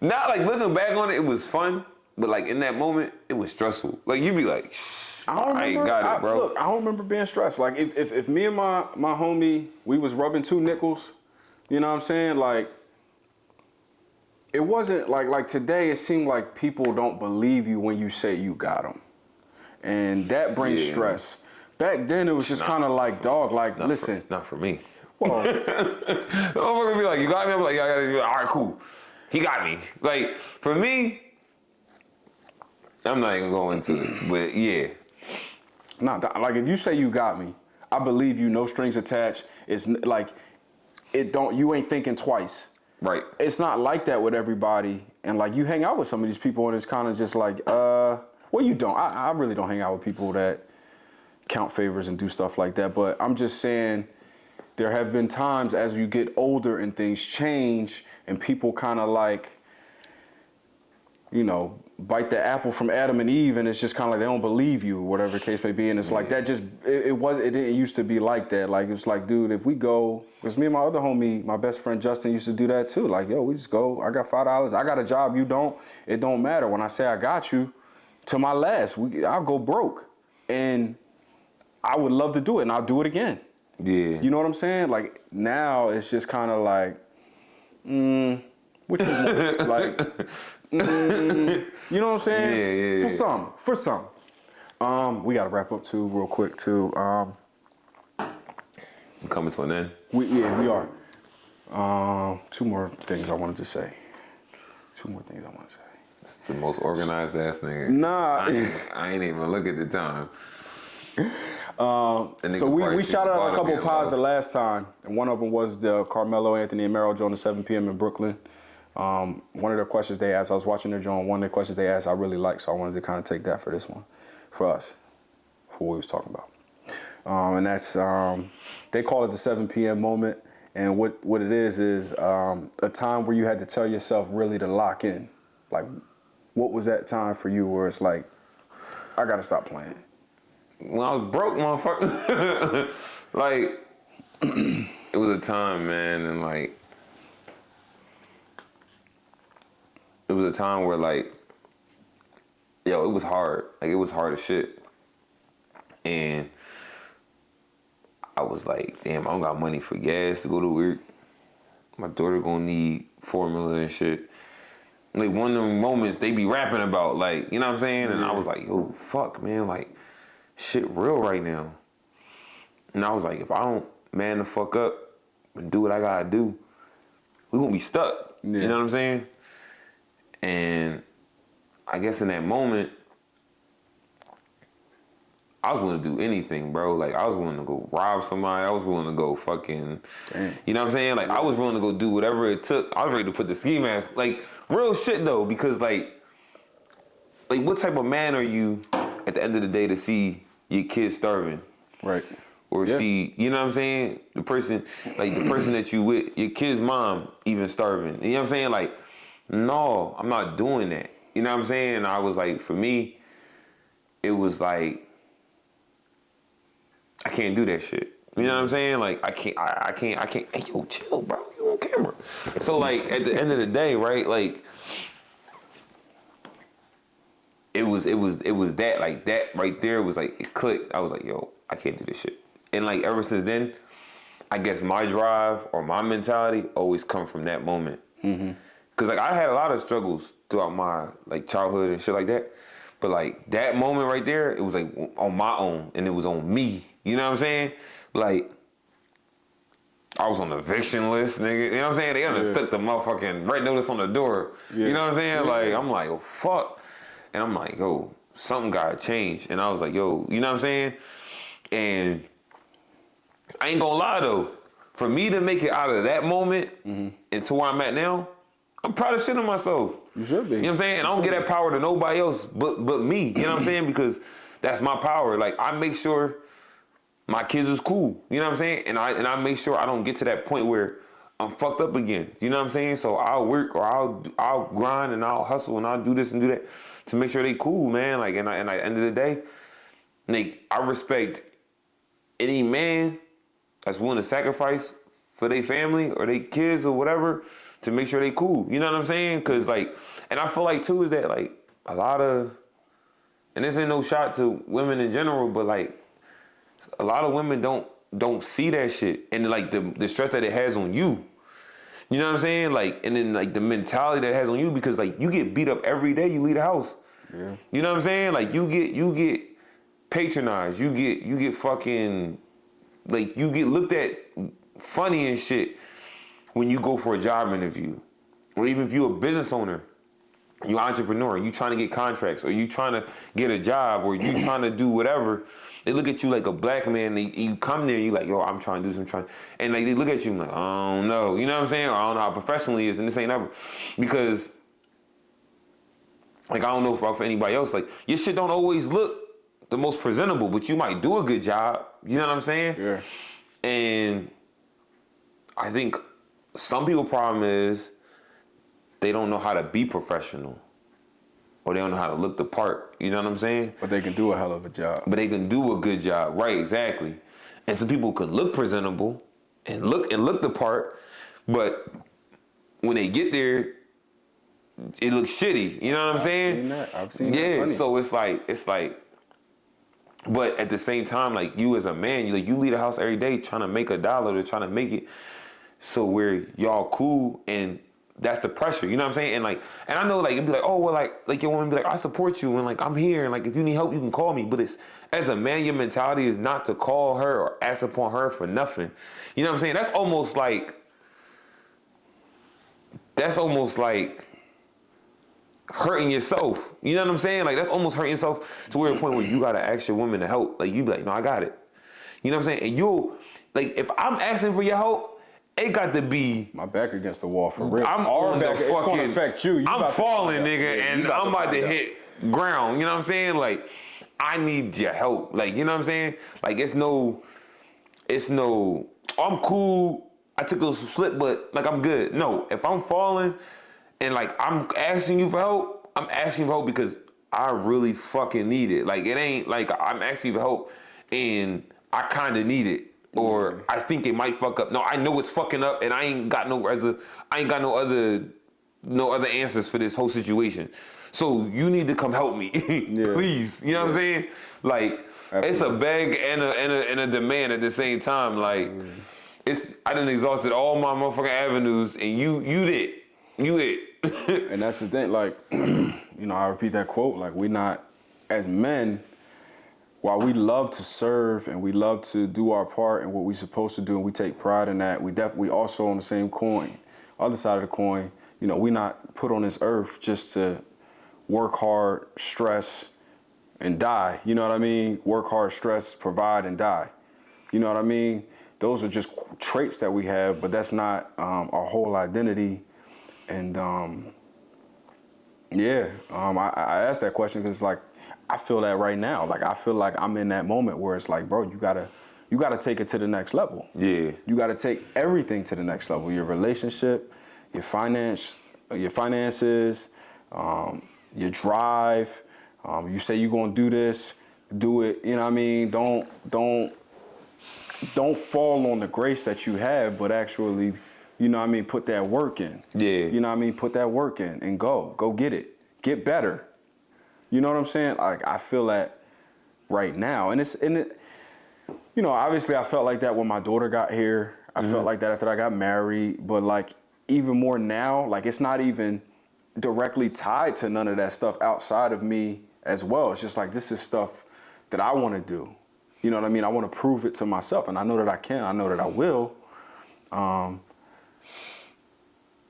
Not like looking back on it, it was fun. But like in that moment, it was stressful. Like you be like, I ain't got it, bro. Look, I don't remember being stressed. Like if me and my homie, we was rubbing 2 nickels, you know what I'm saying? Like it wasn't like today. It seemed like people don't believe you when you say you got them, and that brings stress. Back then, it was just kind of like, dog. Like, listen, not for me. Well, the motherfucker be like, you got me? I'm like, yeah, I got it. All right, cool. He got me. Like for me. I'm not even going to it, but yeah. Like if you say you got me, I believe you, no strings attached. It's like, you ain't thinking twice. Right. It's not like that with everybody. And like you hang out with some of these people and it's kind of just like, well, you don't. I really don't hang out with people that count favors and do stuff like that. But I'm just saying there have been times as you get older and things change and people kind of like, you know, bite the apple from Adam and Eve, and it's just kind of like they don't believe you, whatever the case may be. And it's like that just, it didn't used to be like that. Like, it's like, dude, if we go, because me and my other homie, my best friend Justin used to do that too. Like, yo, we just go, I got $5, I got a job, you don't, it don't matter. When I say I got you, to my last, I'll go broke. And I would love to do it, and I'll do it again. Yeah. You know what I'm saying? Like, now it's just kind of like, which is more, like, you know what I'm saying? Yeah. For some. We gotta wrap up too, real quick too. Coming to an end. We are. 2 more things I wanted to say. It's the most organized ass nigga. Nah. I ain't even look at the time. So we shouted out a couple of pods the last time, and one of them was the Carmelo Anthony and Meryl Jones at 7 p.m. in Brooklyn. One of their questions they asked, I was watching their joint, one of the questions they asked I really liked, so I wanted to kind of take that for this one, for us, for what we was talking about. And that's, they call it the 7 p.m. moment, and what it is a time where you had to tell yourself really to lock in. Like, what was that time for you where it's like, I gotta stop playing? When I was broke, motherfucker, like, it was a time, man, and like, it was a time where like, yo, it was hard. Like, it was hard as shit. And I was like, damn, I don't got money for gas to go to work. My daughter gonna need formula and shit. Like, one of them moments they be rapping about, like, you know what I'm saying? And I was like, yo, fuck, man, like, shit real right now. And I was like, if I don't man the fuck up and do what I gotta do, we gonna be stuck. Yeah. You know what I'm saying? And I guess in that moment, I was willing to do anything, bro. Like, I was willing to go rob somebody. I was willing to go fucking, you know what I'm saying? Like, I was willing to go do whatever it took. I was ready to put the ski mask, like, real shit though, because like what type of man are you at the end of the day to see your kids starving? Right. Or see, you know what I'm saying? The person that you with, your kid's mom even starving. You know what I'm saying? Like, no, I'm not doing that. You know what I'm saying? And I was like, for me, it was like, I can't do that shit. You know what I'm saying? Like, I can't. Hey, yo, chill, bro. You on camera. So, like, at the end of the day, right? Like, it was that, like, that right there was like, it clicked. I was like, yo, I can't do this shit. And like, ever since then, I guess my drive or my mentality always come from that moment. Cause like I had a lot of struggles throughout my like childhood and shit like that. But like that moment right there, it was like on my own and it was on me. You know what I'm saying? Like I was on the eviction list, nigga. You know what I'm saying? They done stuck the motherfucking red notice on the door. Yeah. You know what I'm saying? Like I'm like, oh fuck. And I'm like, yo, something gotta change. And I was like, yo, you know what I'm saying? And I ain't gonna lie though, for me to make it out of that moment into where I'm at now, I'm proud of shit of myself. You should be. You know what I'm saying? And I don't give that power to nobody else but me. You know what I'm saying? Because that's my power. Like I make sure my kids is cool. You know what I'm saying? And I make sure I don't get to that point where I'm fucked up again. You know what I'm saying? So I'll work or I'll grind and I'll hustle and I'll do this and do that to make sure they cool, man. Like and at the end of the day, like I respect any man that's willing to sacrifice for their family or their kids or whatever to make sure they cool. You know what I'm saying? Cause like, and I feel like too is that like a lot of, and this ain't no shot to women in general, but like a lot of women don't see that shit and like the stress that it has on you. You know what I'm saying? Like, and then like the mentality that it has on you because like you get beat up every day you leave the house. Yeah. You know what I'm saying? Like you get patronized. You get fucking, like you get looked at funny and shit when you go for a job interview. Or even if you're a business owner, you're an entrepreneur, you trying to get contracts, or you trying to get a job, or you trying to do whatever. They look at you like a black man, and you come there and you like, yo, I'm trying to do something, and like they look at you like, I don't know, you know what I'm saying? Or I don't know how professional he is, and this ain't ever. Because, like I don't know for anybody else, like your shit don't always look the most presentable, but you might do a good job, you know what I'm saying? Yeah. And I think some people's problem is they don't know how to be professional. Or they don't know how to look the part. You know what I'm saying? But they can do a hell of a job. But they can do a good job. Right, exactly. And some people could look presentable and look the part, but when they get there, it looks shitty. You know what I'm saying? I've seen that. Yeah, so it's like, but at the same time, like you as a man, you leave the house every day trying to make $1 or trying to make it so where y'all cool, and that's the pressure, you know what I'm saying? And I know like it'd be like, oh well, like your woman be like, I support you and like I'm here and like if you need help you can call me. But it's as a man, your mentality is not to call her or ask upon her for nothing. You know what I'm saying? That's almost like hurting yourself. You know what I'm saying? Like that's almost hurting yourself to where a point where you gotta ask your woman to help. Like you be like, no, I got it. You know what I'm saying? And you'll like if I'm asking for your help, it got to be my back against the wall for real. I'm on the fucking. It's gonna affect you. I'm falling, nigga, and I'm about to hit ground. You know what I'm saying? Like, I need your help. Like, you know what I'm saying? Like, it's no. Oh, I'm cool. I took a little slip, but like I'm good. No, if I'm falling, and like I'm asking you for help, I'm asking you for help because I really fucking need it. Like, it ain't like I'm asking you for help, and I kind of need it. Or I think it might fuck up. No, I know it's fucking up, and I ain't got no other answers for this whole situation. So you need to come help me, please. You know what I'm saying? Like absolutely. It's a beg and a demand at the same time. Like I done exhausted all my motherfucking avenues, and you did. And that's the thing. Like I repeat that quote. Like we not as men. While we love to serve and we love to do our part and what we're supposed to do, and we take pride in that, we also on the same coin, other side of the coin, we not put on this earth just to work hard, stress, and die. You know what I mean? Work hard, stress, provide, and die. You know what I mean? Those are just traits that we have, but that's not our whole identity. And I asked that question because it's like, I feel that right now. Like I feel like I'm in that moment where it's like, bro, you gotta take it to the next level. Yeah. You gotta take everything to the next level. Your relationship, your finances, your drive. You say you're gonna do this, do it. You know what I mean? Don't fall on the grace that you have, but actually, put that work in. Yeah. You know what I mean? Put that work in and go get it. Get better. You know what I'm saying? Like I feel that right now, and obviously I felt like that when my daughter got here. I felt like that after I got married, but like even more now, like it's not even directly tied to none of that stuff outside of me as well. It's just like this is stuff that I want to do. You know what I mean? I want to prove it to myself, and I know that I can. I know that I will.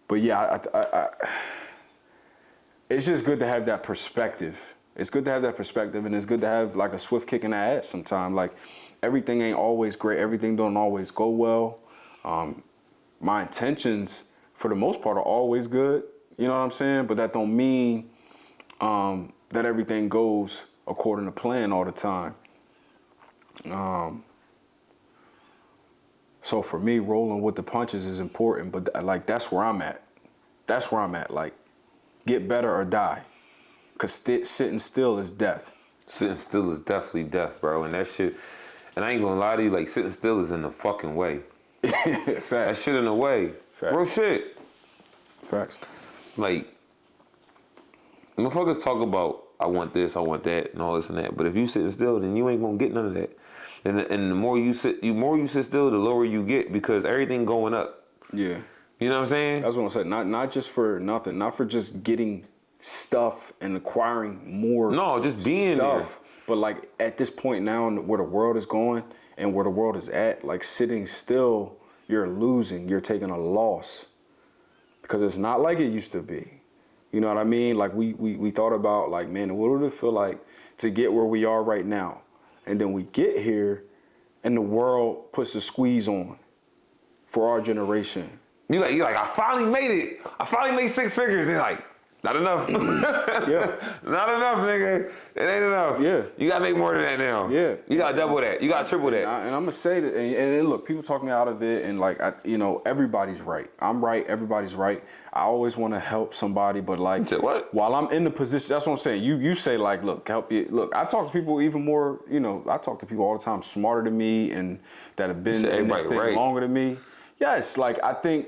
But yeah, it's just good to have that perspective. It's good to have that perspective, and it's good to have like a swift kick in the ass sometimes. Like everything ain't always great. Everything don't always go well. My intentions, for the most part, are always good. You know what I'm saying? But that don't mean that everything goes according to plan all the time. So for me, rolling with the punches is important. But like that's where I'm at. That's where I'm at. Like, get better or die. Cause sitting still is death. Sitting still is definitely death, bro. And that shit, and I ain't gonna lie to you, like sitting still is in the fucking way. Facts. That shit in the way. Facts. Real shit. Facts. Like, motherfuckers talk about, I want this, I want that, and all this and that. But if you sitting still, then you ain't gonna get none of that. And the more you sit still, the lower you get because everything going up. Yeah. You know what I'm saying? That's what I'm saying. Not just for nothing. Not for just getting stuff and acquiring more. No, just being stuff. There. But like at this point now, where the world is going and where the world is at, like sitting still, you're losing. You're taking a loss because it's not like it used to be. You know what I mean? Like we thought about like, man, what would it feel like to get where we are right now? And then we get here, and the world puts a squeeze on for our generation. You like, I finally made it. I finally made 6 figures. And like, not enough. Yeah. Not enough, nigga. It ain't enough. Yeah. You gotta make more than that now. Yeah. You gotta double that. You gotta triple that. And I'm gonna say that, and look, people talk me out of it, and like, everybody's right. I'm right. Everybody's right. I always want to help somebody, but like, what? While I'm in the position, that's what I'm saying. You say like, look, help you. Look, I talk to people even more. I talk to people all the time smarter than me and that have been in this thing longer than me. Yes, like I think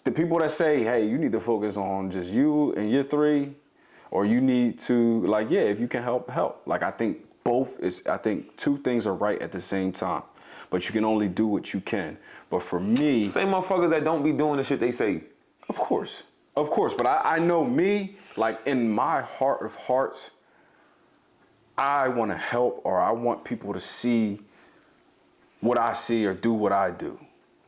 the people that say, hey, you need to focus on just you and your 3, or you need to like, yeah, if you can help. Like I think I think 2 things are right at the same time, but you can only do what you can. But for me, same motherfuckers that don't be doing the shit they say. Of course. But I know me, like in my heart of hearts, I want to help, or I want people to see what I see or do what I do.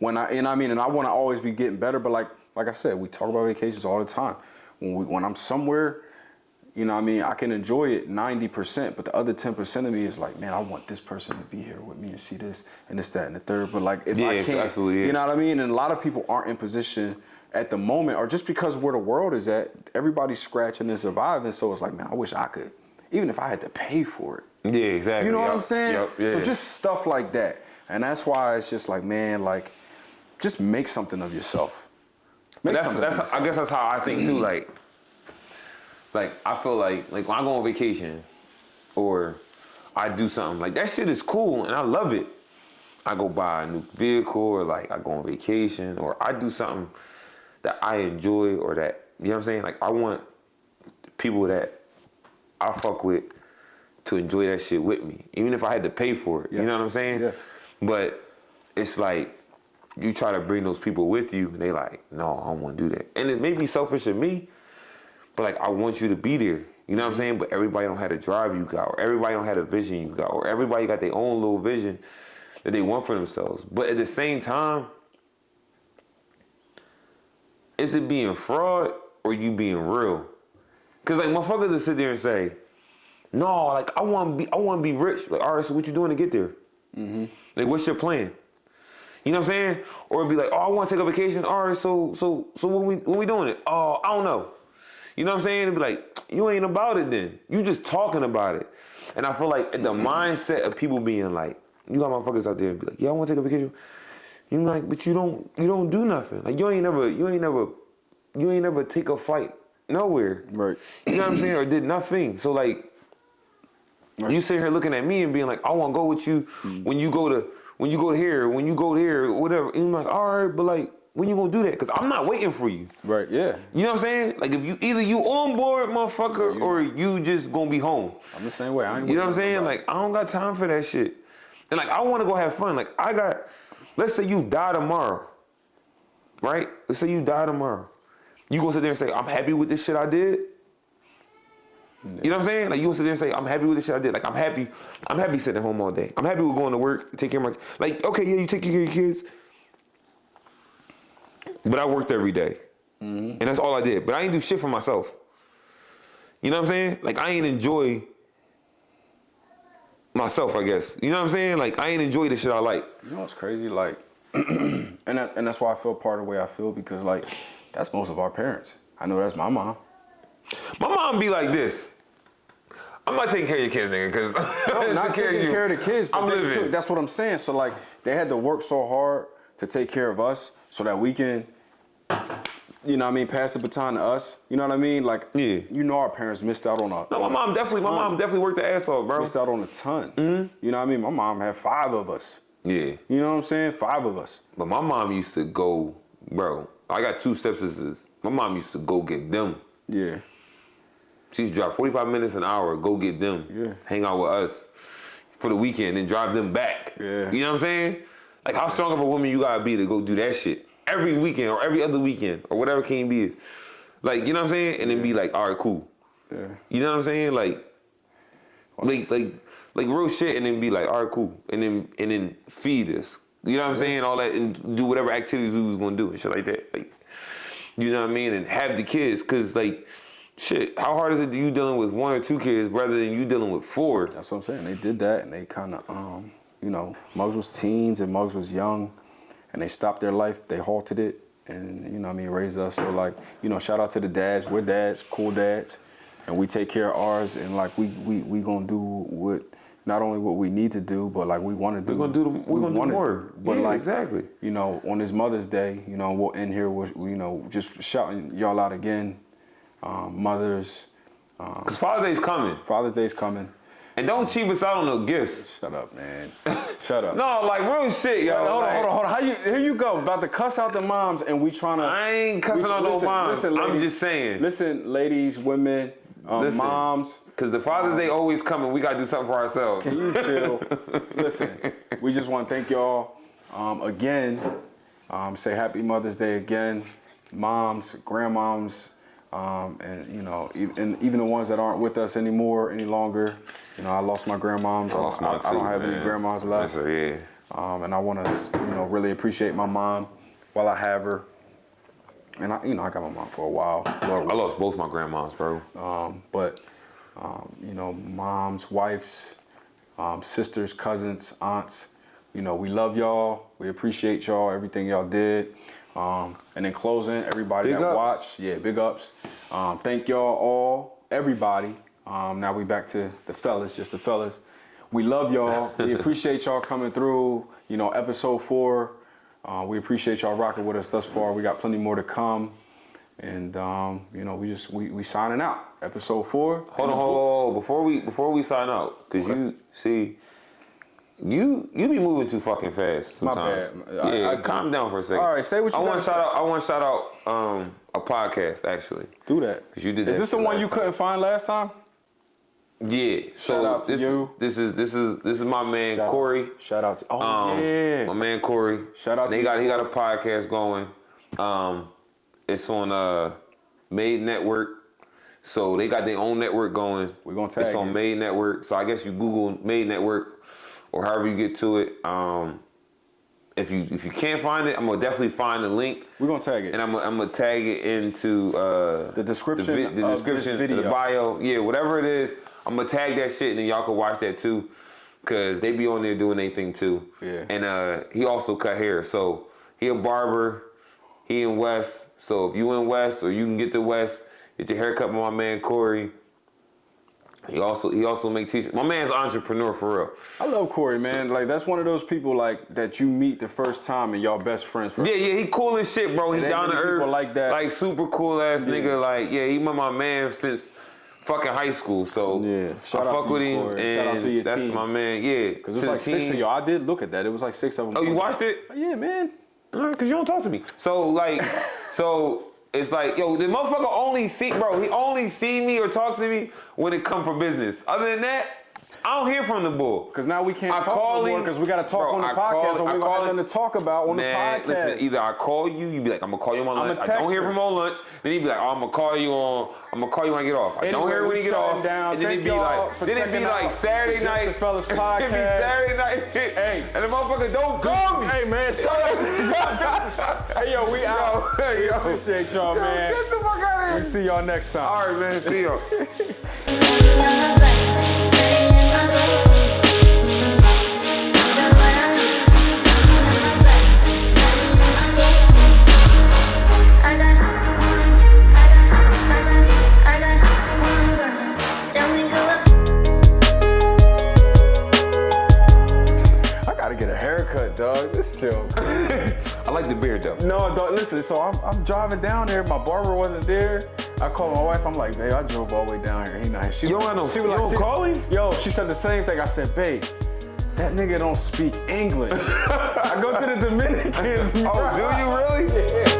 And I want to always be getting better. But like I said, we talk about vacations all the time. When I'm somewhere, I can enjoy it 90%, but the other 10% of me is like, man, I want this person to be here with me and see this and this, that, and the third. But like, if I can't, absolutely. You know what I mean? And a lot of people aren't in position at the moment, or just because of where the world is at, everybody's scratching and surviving. So it's like, man, I wish I could, even if I had to pay for it. Yeah, exactly. You know what I'm saying? Yep, yeah. So just stuff like that. And that's why it's just like, man, like, just make something of yourself. I guess that's how I think too. Like I feel like when I go on vacation or I do something, like that shit is cool and I love it. I go buy a new vehicle, or like I go on vacation, or I do something that I enjoy, or that, you know what I'm saying? Like I want people that I fuck with to enjoy that shit with me, even if I had to pay for it. Yeah. You know what I'm saying? Yeah. But it's like, you try to bring those people with you, and they like, no, I don't want to do that. And it may be selfish of me, but like, I want you to be there. You know what I'm saying? But everybody don't have the drive you got, or everybody don't have the vision you got, or everybody got their own little vision that they want for themselves. But at the same time, is it being fraud or you being real? Cause like motherfuckers that sit there and say, no, like I want to be rich. Like, all right, so what you doing to get there? Mm-hmm. Like, what's your plan? You know what I'm saying? Or it'd be like, oh, I want to take a vacation. All right, so when we doing it? Oh, I don't know. You know what I'm saying? It'd be like, you ain't about it then. You just talking about it. And I feel like the mindset of people being like, you got motherfuckers out there and be like, yeah, I want to take a vacation. You're like, but you don't do nothing. Like you ain't never take a flight nowhere. Right. You know what I'm saying? Or did nothing. So like, right. You sit here looking at me and being like, I want to go with you when you go to here, whatever. And I'm like, all right, but like, when you gonna do that? Because I'm not waiting for you. Right, yeah. You know what I'm saying? Like, if you either you on board, motherfucker, or you just gonna be home. I'm the same way. You know what I'm saying? Like, I don't got time for that shit. And like, I want to go have fun. Like, I got let's say you die tomorrow, right? Let's say you die tomorrow. You gonna sit there and say, I'm happy with this shit I did? Yeah. You know what I'm saying? Like, you gonna sit there and say, I'm happy with this shit I did. Like, I'm happy sitting at home all day. I'm happy with going to work, take care of my, like, okay, yeah, you take care of your kids. But I worked every day. And that's all I did. But I ain't do shit for myself. You know what I'm saying? Like, I ain't enjoy myself, I guess. You know what I'm saying? Like, I ain't enjoy the shit I like. You know what's crazy? Like, and that's why I feel part of the way I feel, because, like, that's most of our parents. I know that's my mom. My mom be like this. I'm not taking care of your kids, nigga, because no, not taking care of the kids, but I'm living. That's what I'm saying. So, like, they had to work so hard to take care of us so that we can, you know what I mean, pass the baton to us. You know what I mean? Like, yeah. You know our parents missed out on a No, my mom definitely worked the ass off, bro. Missed out on a ton. You know what I mean? My mom had 5 of us. Yeah. You know what I'm saying? 5 of us. But my mom used to go, bro, I got 2 stepsisters. My mom used to go get them. Yeah. She used to drive 45 minutes an hour, go get them. Yeah. Hang out with us for the weekend and drive them back. Yeah. You know what I'm saying? Like, how strong of a woman you gotta be to go do that shit every weekend or every other weekend or whatever King B is. Like, you know what I'm saying? And then be like, all right, cool. Yeah. You know what I'm saying? Like real shit, and then be like, all right, cool. And then feed us. You know what I'm saying? All that, and do whatever activities we was gonna do and shit like that. Like, you know what I mean? And have the kids, cause like, shit, how hard is it you dealing with 1 or 2 kids rather than you dealing with 4? That's what I'm saying. They did that, and they kind of, you know, Muggs was teens and Muggs was young, and they stopped their life. They halted it, and, you know what I mean, raised us. So, like, you know, shout out to the dads. We're dads, cool dads, and we take care of ours, and, like, we gonna do what, not only what we need to do, but, like, we want to do. We're gonna do more. But, yeah, like, exactly. You know, on this Mother's Day, you know, we'll end here with, you know, just shouting y'all out again. Mothers. Cause Father's Day's coming. Father's Day's coming. And don't cheap us out on no gifts. Shut up, man. Shut up. No, like real shit, yo. Hold on. How you? Here you go. About to cuss out the moms, and we trying to. I ain't cussing out no moms. Listen, ladies, I'm just saying. Listen, ladies, women, moms. Cause the Father's Day always coming. We gotta do something for ourselves. Can you chill? Listen, we just want to thank y'all again. Say Happy Mother's Day again, moms, grandmoms. And you know, even the ones that aren't with us anymore any longer. You know, I lost my grandmoms. I don't have any grandmas left. Yes, sir, yeah. And I want to, you know, really appreciate my mom while I have her. And I got my mom for a while. I lost both my grandmas, bro. But you know, moms, wives, sisters, cousins, aunts. You know, we love y'all. We appreciate y'all. Everything y'all did. And in closing, everybody big that ups. watched, big ups. Thank y'all all, everybody. Now we back to the fellas, just the fellas. We love y'all. We appreciate y'all coming through. You know, episode 4. We appreciate y'all rocking with us thus far. We got plenty more to come. And you know, we signing out. Episode 4. Hold on. Before we sign out, cause you see. You be moving too fucking fast sometimes. My bad. Yeah, calm down for a second. All right, say what you want to say. I want to shout out a podcast actually. Do that. Cause you did that. Is this the one you couldn't find last time? Yeah. Shout out to you. This is my man Corey. Shout out to my man Corey. Shout out to he got a podcast going. It's on Made Network. So they got their own network going. We're gonna tag It's on Made Network. So I guess you Google Made Network or however you get to it. If you can't find it, I'm gonna definitely find the link. We're gonna tag it, and I'm gonna tag it into the description, the description, video. The bio, yeah, whatever it is. I'm gonna tag that shit, and then y'all can watch that too, cause they be on there doing their thing too. Yeah. And he also cut hair, so he a barber. He in West, so if you in West or you can get to West, get your haircut by my man Corey. He also make t-shirts. My man's an entrepreneur for real. I love Corey, man. Like, that's one of those people like that you meet the first time and y'all best friends. Yeah, he cool as shit, bro. He down to earth, like that, like super cool ass nigga. Like, yeah, he been my man since fucking high school. So yeah, I fuck with him, Corey. and shout out to your that's team. My man. Yeah, because it was like 6 of y'all. I did look at that. It was like 6 of them. Oh, you watched it? Yeah, man. Because you don't talk to me. So like, it's like, yo, the motherfucker only see me or talk to me when it come for business. Other than that, I don't hear from the bull. Because now we can't I talk call no more him, because we got to talk bro, on the I podcast, call- and I we call got nothing him- to talk about on Man, the podcast. listen, either I call you, you be like, I'm gonna call you on my lunch. I text don't hear him. from him on lunch. Then he be like, oh, I'm gonna call you when I get off. I don't Anyway, hear when we he get shutting off. down. And then Thank it be y'all like, for then it be checking like out Saturday the Just night. the Fellas It be podcast. Saturday night. Hey. And the motherfucker don't call me. Hey man, shut up. Hey yo, we out. Hey, yo. Appreciate y'all, man. Get the fuck out of here. We see y'all next time. All right, man. See y'all. I gotta get a haircut, dog. This chill. I like the beard though. No, dog, listen, so I'm driving down there, my barber wasn't there. I called my wife, I'm like, babe, I drove all the way down here. He not. She, You don't got no- she you don't call him? Yo, she said the same thing. I said, babe, that nigga don't speak English. I go to the Dominicans. Oh, do you really? Yeah.